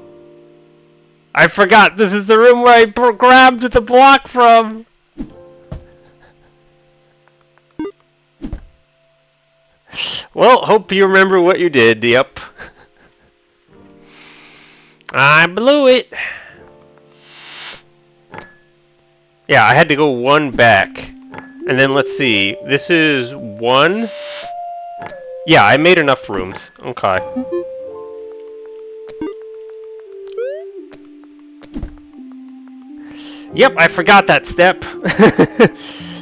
I forgot this is the room where I grabbed the block from! Well, hope you remember what you did, yep. I blew it! Yeah, I had to go 1 back. And then let's see, this is 1? Yeah, I made enough rooms. Okay. Yep, I forgot that step.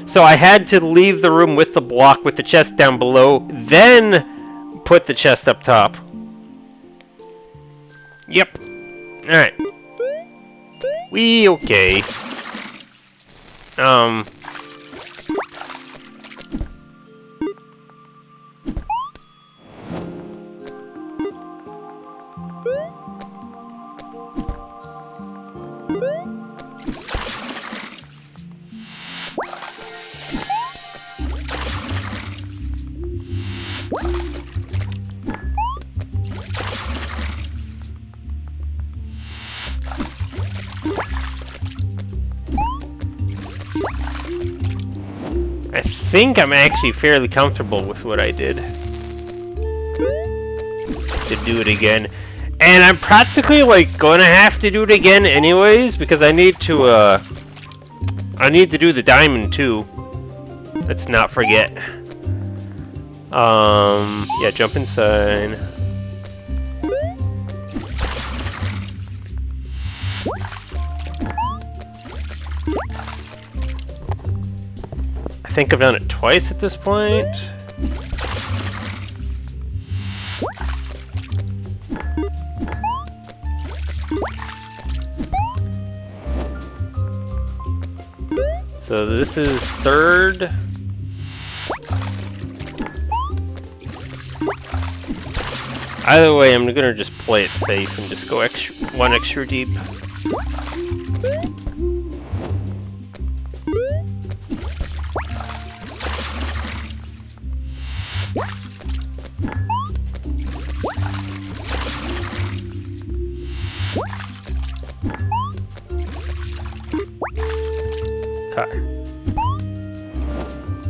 So I had to leave the room with the block with the chest down below, then put the chest up top. Yep. Alright. Okay. I think I'm actually fairly comfortable with what I did. To do it again. And I'm practically like gonna have to do it again anyways because I need to do the diamond too. Let's not forget. Yeah, jump inside. I think I've done it twice at this point. So this is 3rd. Either way, I'm gonna just play it safe and just go 1 extra deep.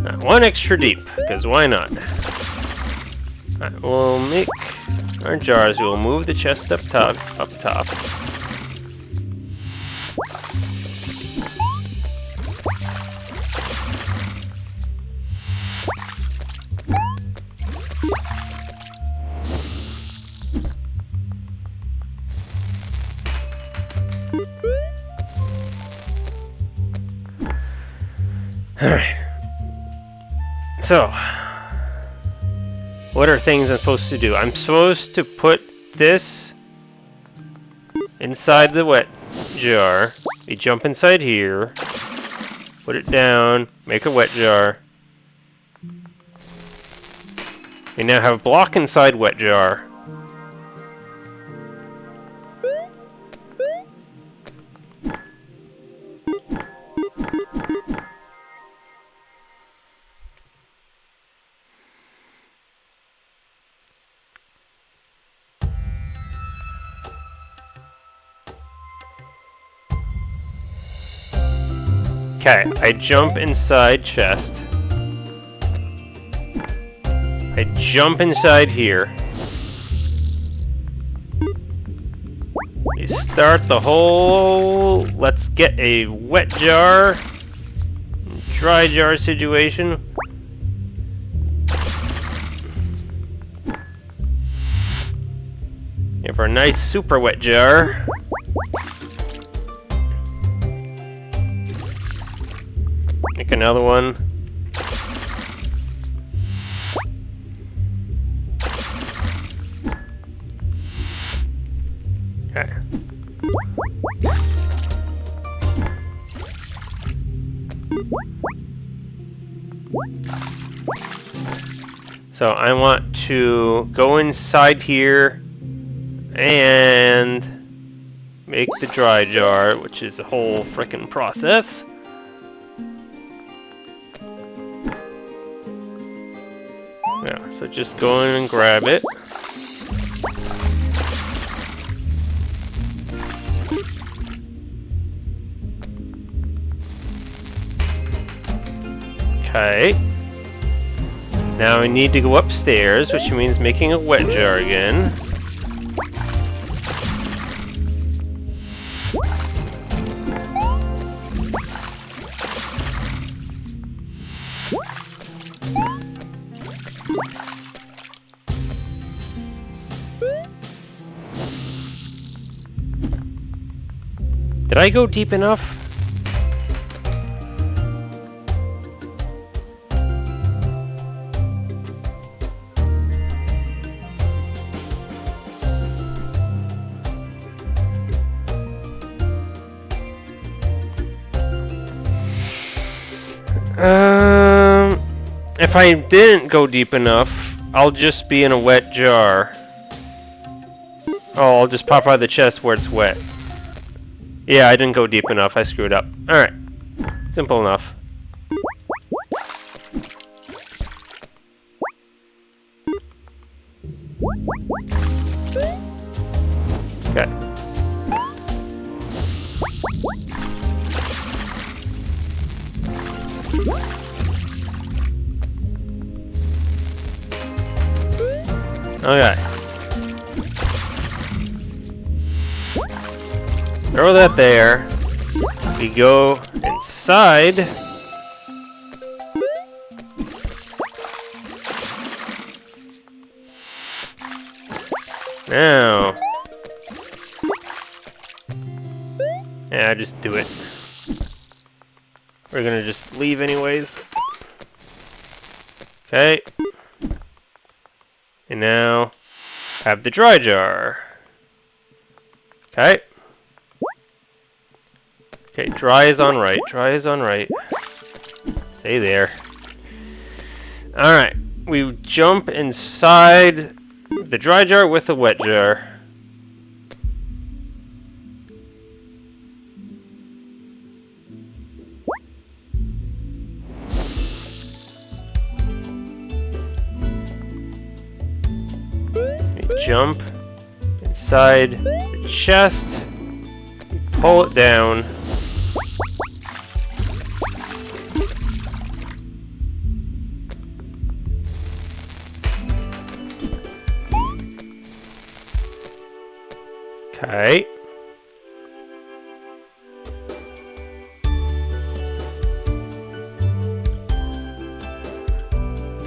Not 1 extra deep, because why not? Alright, we'll make our jars. We'll move the chest up top. Alright. So, what are things I'm supposed to do? I'm supposed to put this inside the wet jar. We jump inside here. Put it down. Make a wet jar. We now have a block inside wet jar. Okay, I jump inside chest. I jump inside here. You start the whole let's get a wet jar, dry jar situation. We have our nice super wet jar. Make another one. Okay. So I want to go inside here and make the dry jar, which is the whole frickin' process. Yeah, so just go in and grab it. Okay. Now we need to go upstairs, which means making a wet jar again. Did I go deep enough? If I didn't go deep enough, I'll just be in a wet jar. Oh, I'll just pop out of the chest where it's wet. Yeah, I didn't go deep enough. I screwed up. Alright. Simple enough. Okay. Okay. Throw that there. We go inside. Now. Yeah, just do it. We're gonna just leave anyways. Okay. And now, have the dry jar. Okay. Okay, dry is on right. Dry is on right. Stay there. Alright. We jump inside the dry jar with the wet jar. We jump inside the chest. We pull it down. Okay.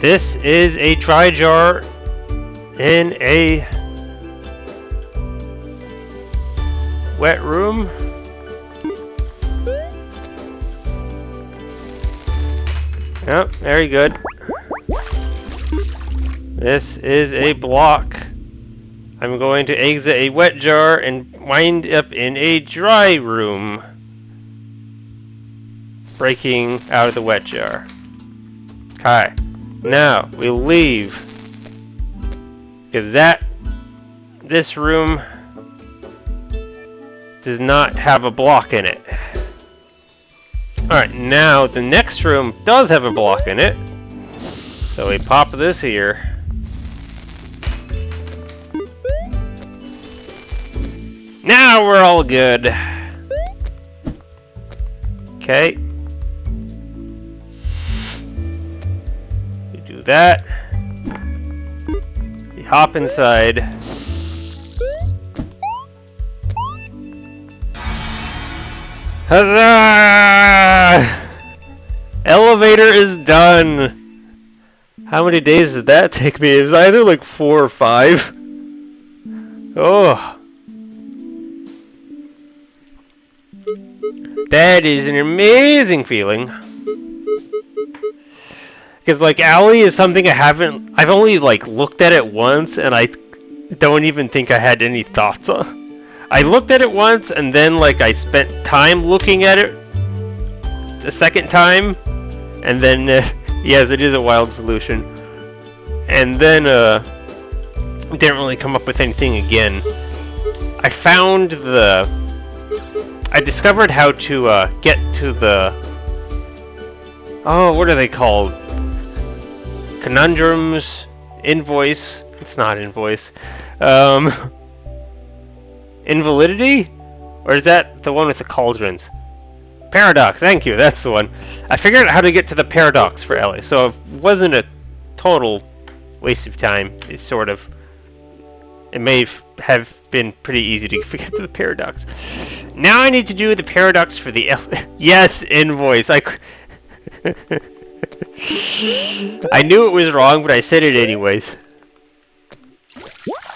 This is a dry jar in a wet room. Yep, very good. This is a block. I'm going to exit a wet jar and wind up in a dry room. Breaking out of the wet jar. Okay. Now, we leave. Because this room does not have a block in it. Alright, now the next room does have a block in it. So we pop this here. Now we're all good. Okay. We do that. We hop inside. Huzzah! Elevator is done! How many days did that take me? It was either like 4 or 5. Oh. That is an amazing feeling. Because like Alley is something I've only like looked at it once and I don't even think I had any thoughts on. I looked at it once and then like I spent time looking at it a second time and then yes, it is a wild solution. And then didn't really come up with anything again. I discovered how to get to the what are they called? Conundrums, invoice. It's not invoice. Invalidity? Or is that the one with the cauldrons? Paradox, thank you, that's the one. I figured out how to get to the paradox for Ellie, so it wasn't a total waste of time. It's sort of... It may have been pretty easy to get to the paradox. Now I need to do the paradox for the... Yes, invoice. I knew it was wrong, but I said it anyways.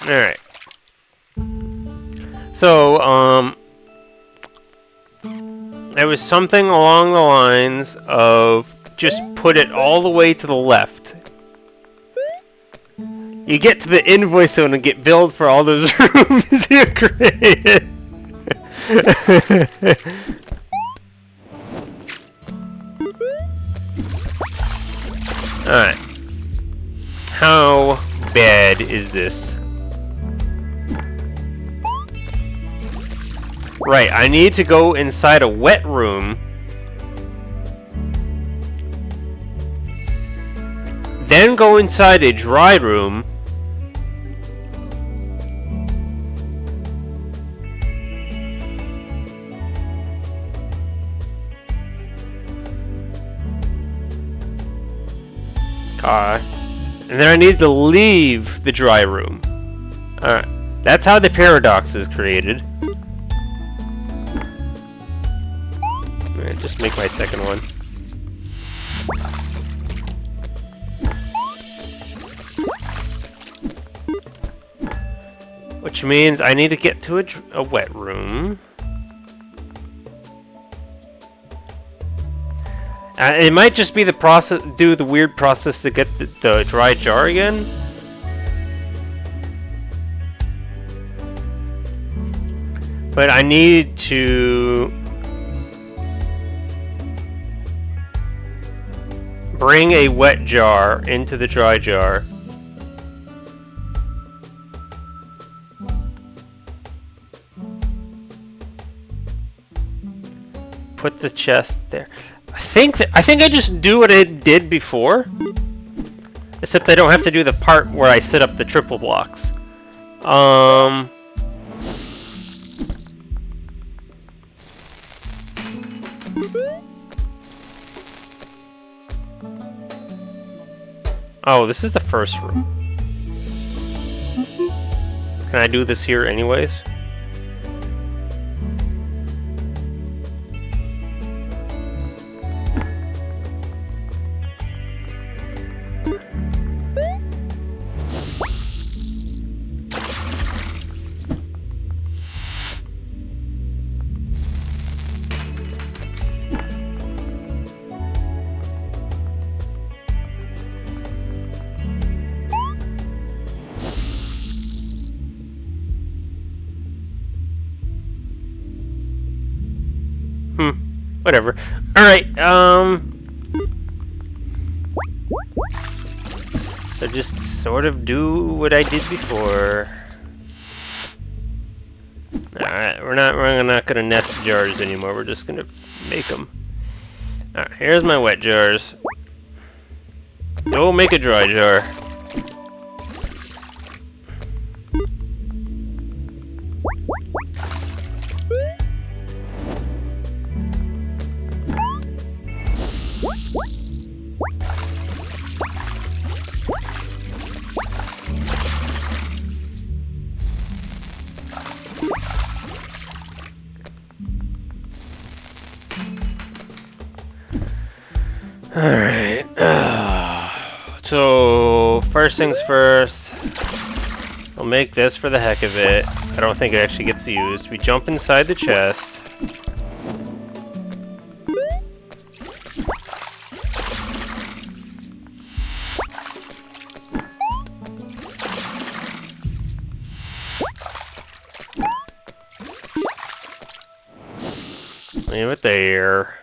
Alright. So, there was something along the lines of just put it all the way to the left. You get to the invoice zone and get billed for all those rooms you created. Alright. How bad is this? Right, I need to go inside a wet room. Then go inside a dry room. And then I need to leave the dry room. Alright, that's how the paradox is created. Alright, just make my second one. Which means I need to get to a wet room. It might just be the process, do the weird process to get the dry jar again. But I need to bring a wet jar into the dry jar. Put the chest there. I think I just do what I did before, except I don't have to do the part where I set up the triple blocks. Oh, this is the first room. Can I do this here anyways? Whatever. Alright, so just sort of do what I did before. Alright, we're not gonna nest jars anymore, we're just gonna make them. Alright, here's my wet jars. Go make a dry jar. First things first, we'll make this for the heck of it. I don't think it actually gets used. We jump inside the chest. Leave it there.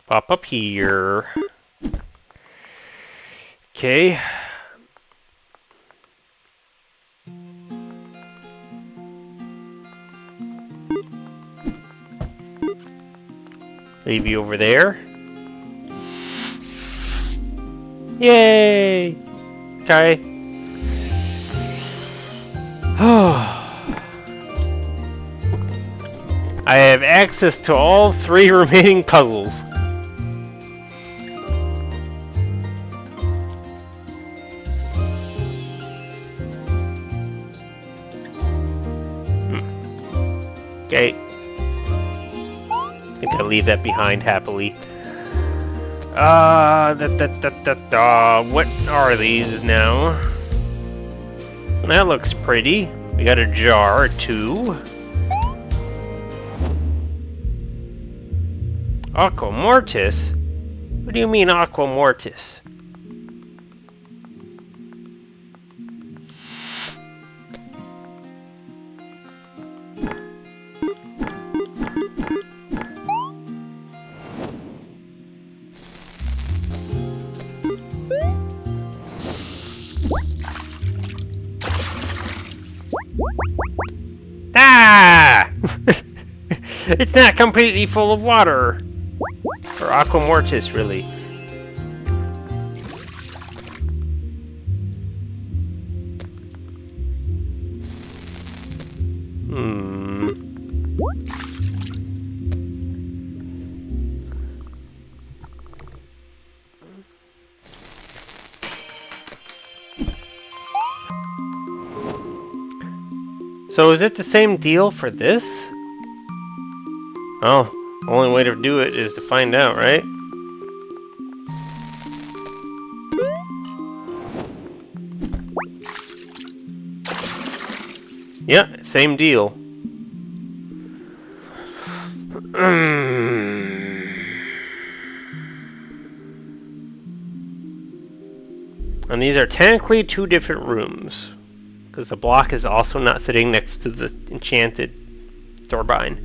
Pop up here. Okay. Leave you over there. Yay! Okay. I have access to all 3 remaining puzzles. Okay. I think I'll leave that behind happily. What are these now? That looks pretty. We got a jar or 2. Aqua Mortis? What do you mean Aqua Mortis? Ah! It's not completely full of water. Or Aqua Mortis, really. So is it the same deal for this? Oh, the only way to do it is to find out, right? Yeah, same deal. And these are technically 2 different rooms, because the block is also not sitting next to the enchanted turbine.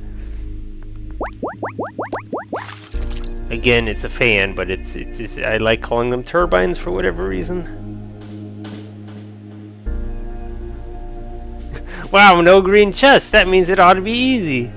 Again, it's a fan, but it's I like calling them turbines for whatever reason. Wow, no green chest. That means it ought to be easy.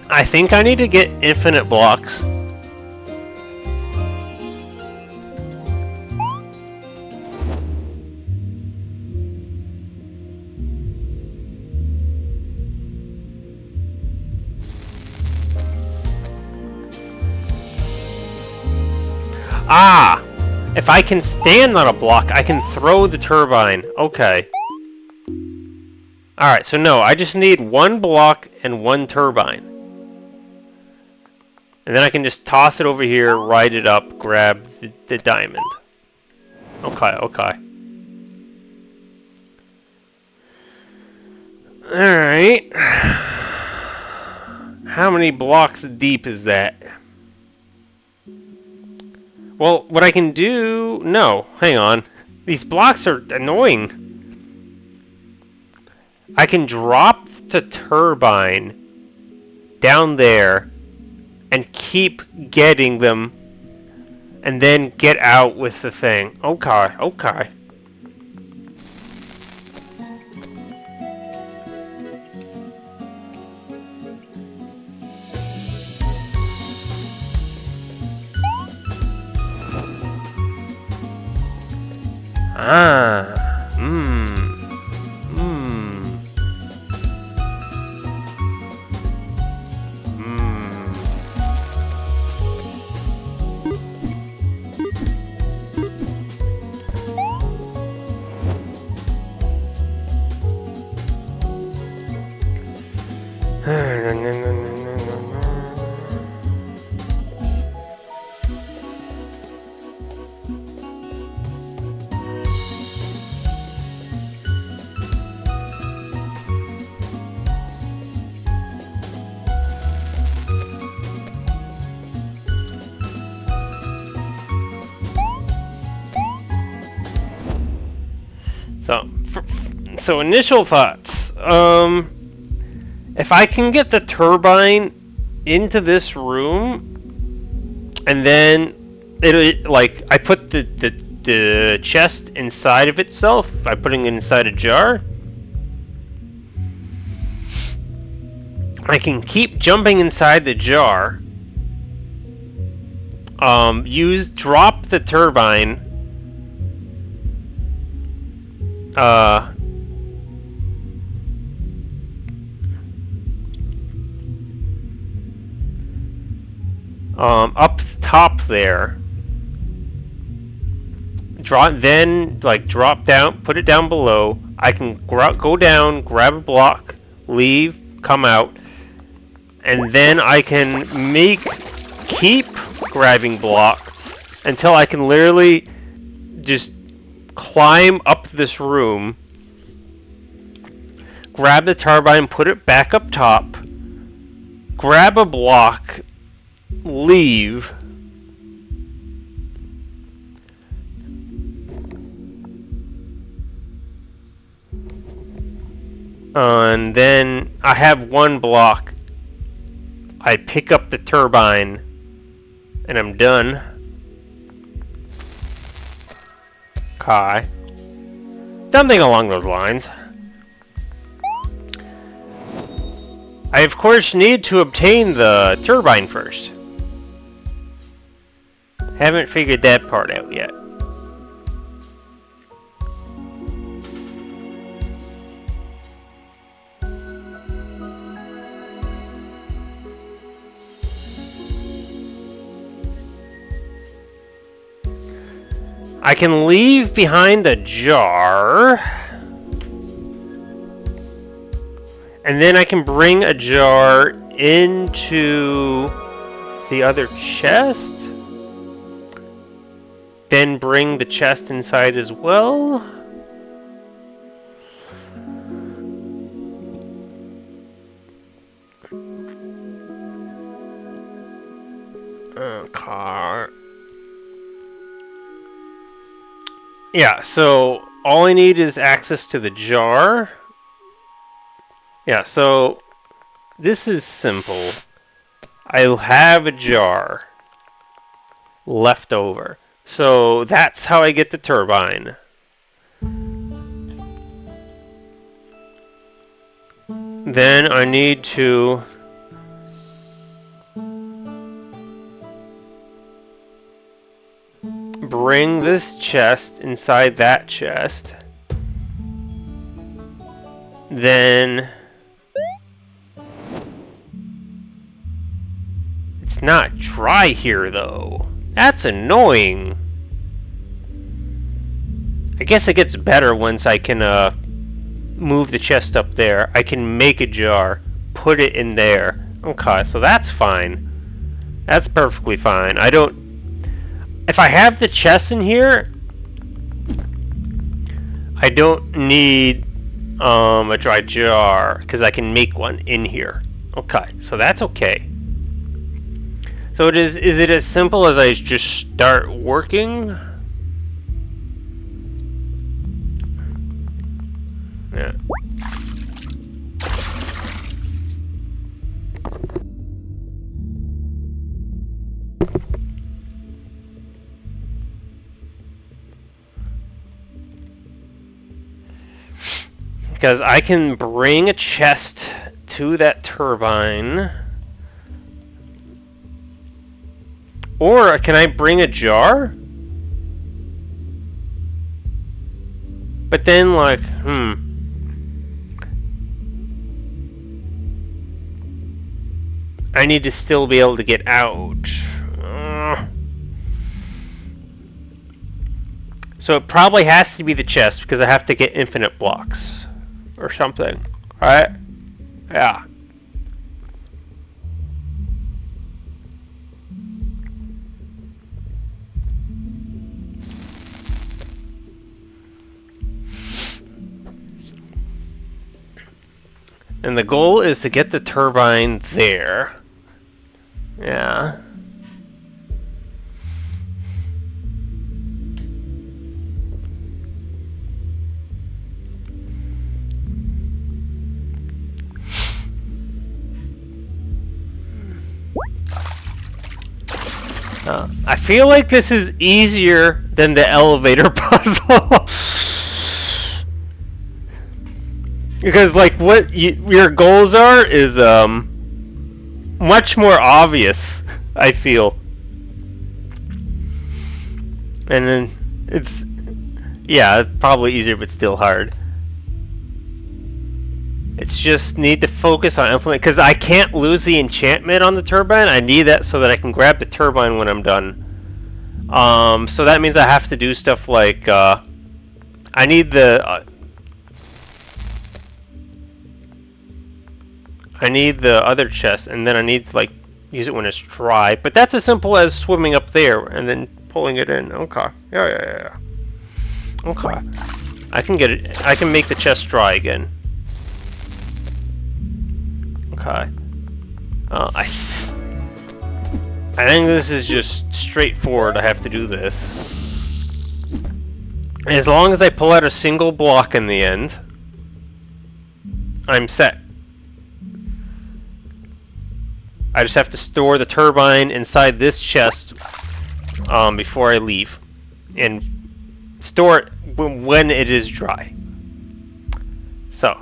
I think I need to get infinite blocks. Ah! If I can stand on a block, I can throw the turbine. Okay. Alright, so no, I just need 1 block and 1 turbine. And then I can just toss it over here, ride it up, grab the diamond. Okay, okay. Alright. How many blocks deep is that? Well, what I can do... No, hang on. These blocks are annoying. I can drop the turbine down there and keep getting them and then get out with the thing. Okay, okay. Ah. Mmm. Mmm. Mmm. So initial thoughts. If I can get the turbine into this room, and then it like I put the chest inside of itself. I'm putting it inside a jar. I can keep jumping inside the jar. Drop the turbine. Up top there. Drop down, put it down below. I can go down, grab a block, leave, come out, and then I can keep grabbing blocks until I can literally just climb up this room, grab the turbine, put it back up top, grab a block, leave, and then I have one block. I pick up the turbine, and I'm done. Okay. Something along those lines. I of course need to obtain the turbine first. Haven't figured that part out yet. I can leave behind a jar, and then I can bring a jar into the other chest, then bring the chest inside as well. Car. Yeah, so all I need is access to the jar. Yeah, so this is simple. I'll have a jar left over. So that's how I get the turbine. Then I need to bring this chest inside that chest. Then it's not dry here though. That's annoying. I guess it gets better once I can move the chest up there. I can make a jar, put it in there. Okay, so that's fine. That's perfectly fine. If I have the chest in here, I don't need a dry jar because I can make one in here. Okay, so that's okay. So is it as simple as I just start working? Yeah. Because I can bring a chest to that turbine. Or can I bring a jar? But then, like, I need to still be able to get out. So it probably has to be the chest because I have to get infinite blocks or something, right? Yeah. And the goal is to get the turbine there. Yeah. I feel like this is easier than the elevator puzzle. Because, like, what your goals are is much more obvious, I feel. And then it's, yeah, probably easier, but still hard. It's just need to focus on implement, because I can't lose the enchantment on the turbine. I need that so that I can grab the turbine when I'm done. So that means I have to do stuff like, I need the other chest, and then I need to, like, use it when it's dry. But that's as simple as swimming up there and then pulling it in. Okay. Yeah. Okay. I can get it. I can make the chest dry again. Okay. I think this is just straightforward. I have to do this. As long as I pull out a single block in the end, I'm set. I just have to store the turbine inside this chest before I leave, and store it when it is dry. So,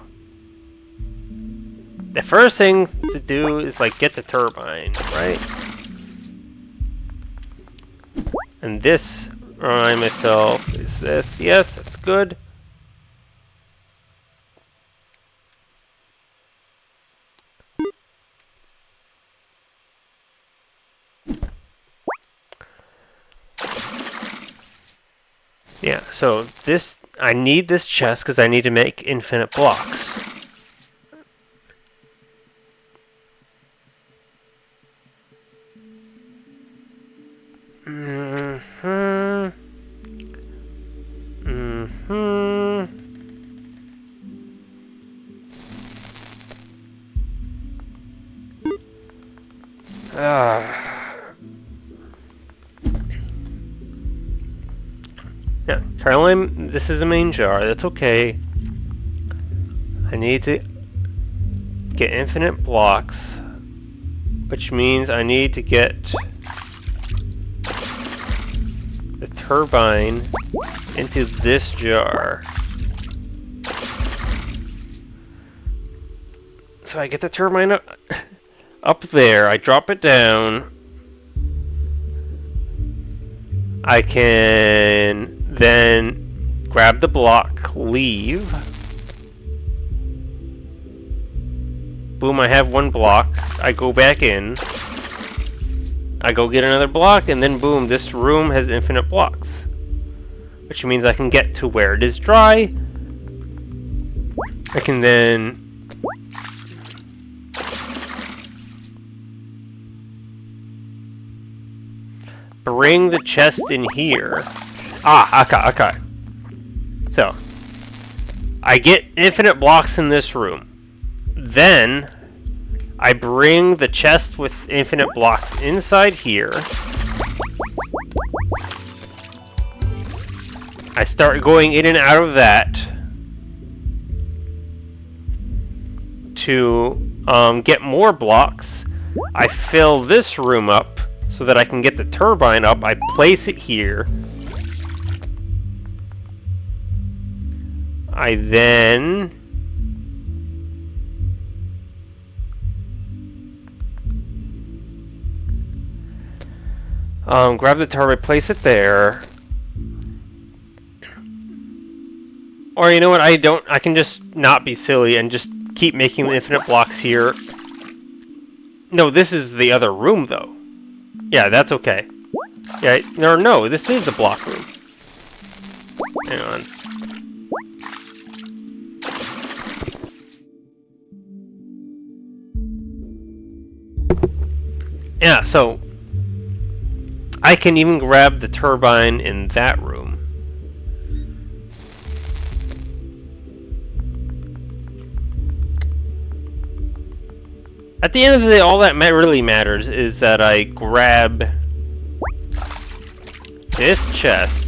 the first thing to do is, like, get the turbine, right? And this, remind myself, is this. Yes, that's good. Yeah, so this, I need this chest because I need to make infinite blocks. Yeah, Caroline, this is a main jar. That's okay. I need to get infinite blocks, which means I need to get the turbine into this jar. So I get the turbine up there. I drop it down. I can then grab the block, leave. Boom, I have one block. I go back in. I go get another block, and then boom, this room has infinite blocks. Which means I can get to where it is dry. I can then bring the chest in here. Okay. So, I get infinite blocks in this room. Then, I bring the chest with infinite blocks inside here. I start going in and out of that to get more blocks. I fill this room up so that I can get the turbine up. I place it here. I then grab the turbine, place it there. Or you know what? I can just not be silly and just keep making the infinite blocks here. No, this is the other room though. Yeah, that's okay. Yeah, no, this is the block room. Hang on. Yeah, so I can even grab the turbine in that room. At the end of the day, all that really matters is that I grab this chest.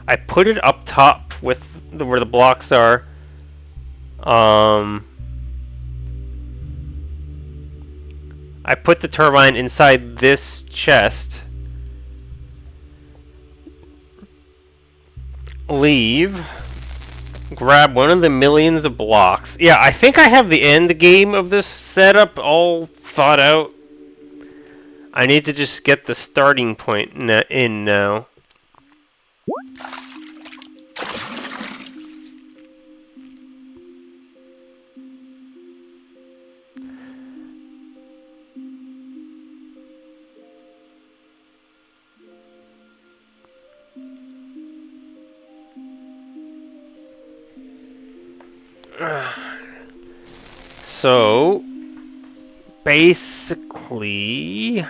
I put it up top with where the blocks are. I put the turbine inside this chest. Leave. Grab one of the millions of blocks. Yeah, I think I have the end game of this setup all thought out. I need to just get the starting point in now. So, basically,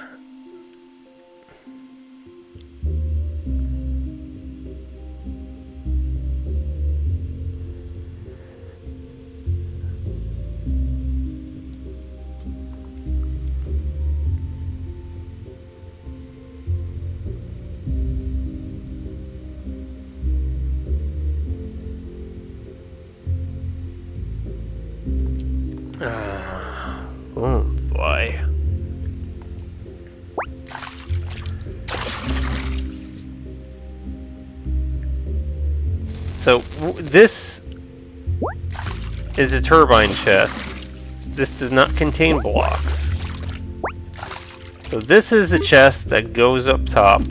oh boy. So this is a turbine chest. This does not contain blocks. So this is a chest that goes up top.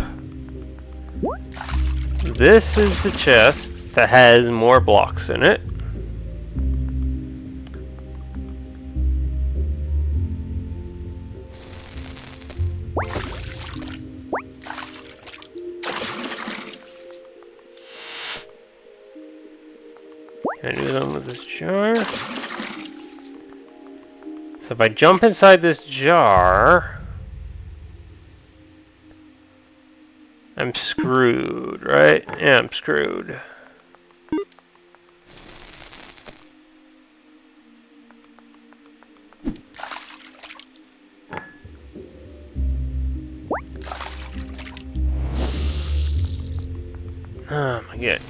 This is the chest that has more blocks in it. Can I do something with this jar? So if I jump inside this jar, I'm screwed, right? Yeah, I'm screwed. Oh my god.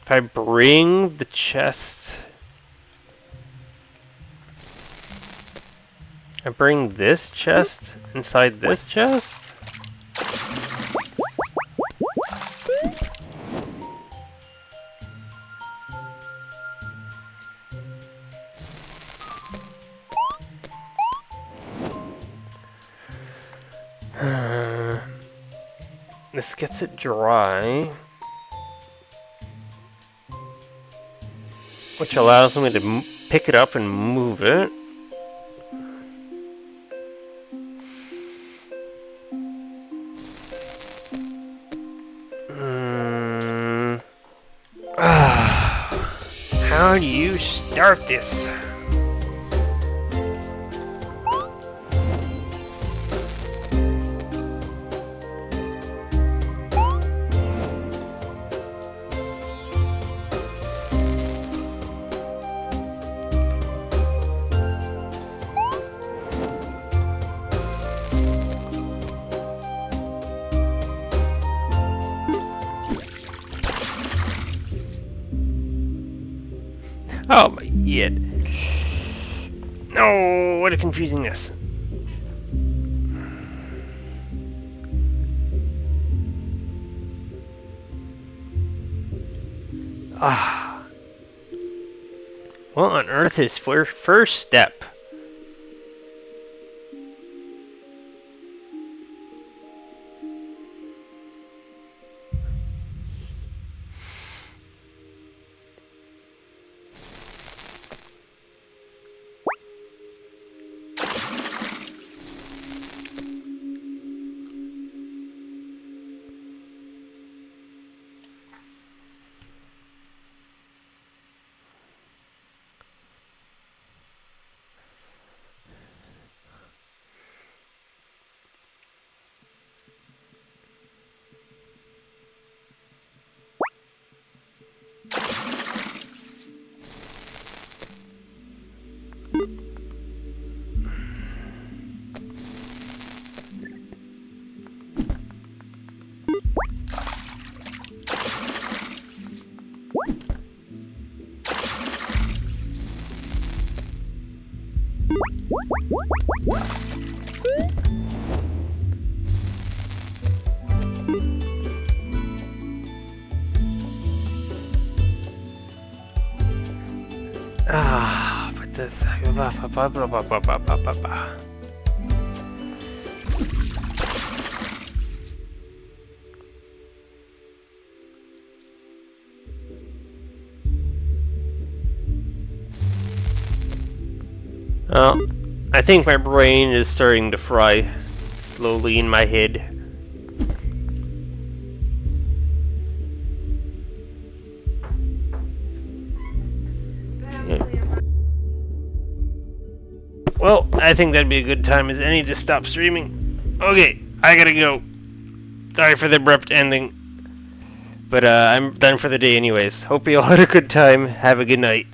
If I bring the chest, I bring this chest inside this chest? This gets it dry, which allows me to pick it up and move it. How do you start this? yet. No, what a confusing mess. Ah. What on earth is first step? Ah, but the blah, blah, blah, blah, blah, blah, blah, blah. Well, I think my brain is starting to fry slowly in my head. Well, I think that'd be a good time as any to stop streaming. Okay, I gotta go. Sorry for the abrupt ending. But I'm done for the day anyways. Hope you all had a good time. Have a good night.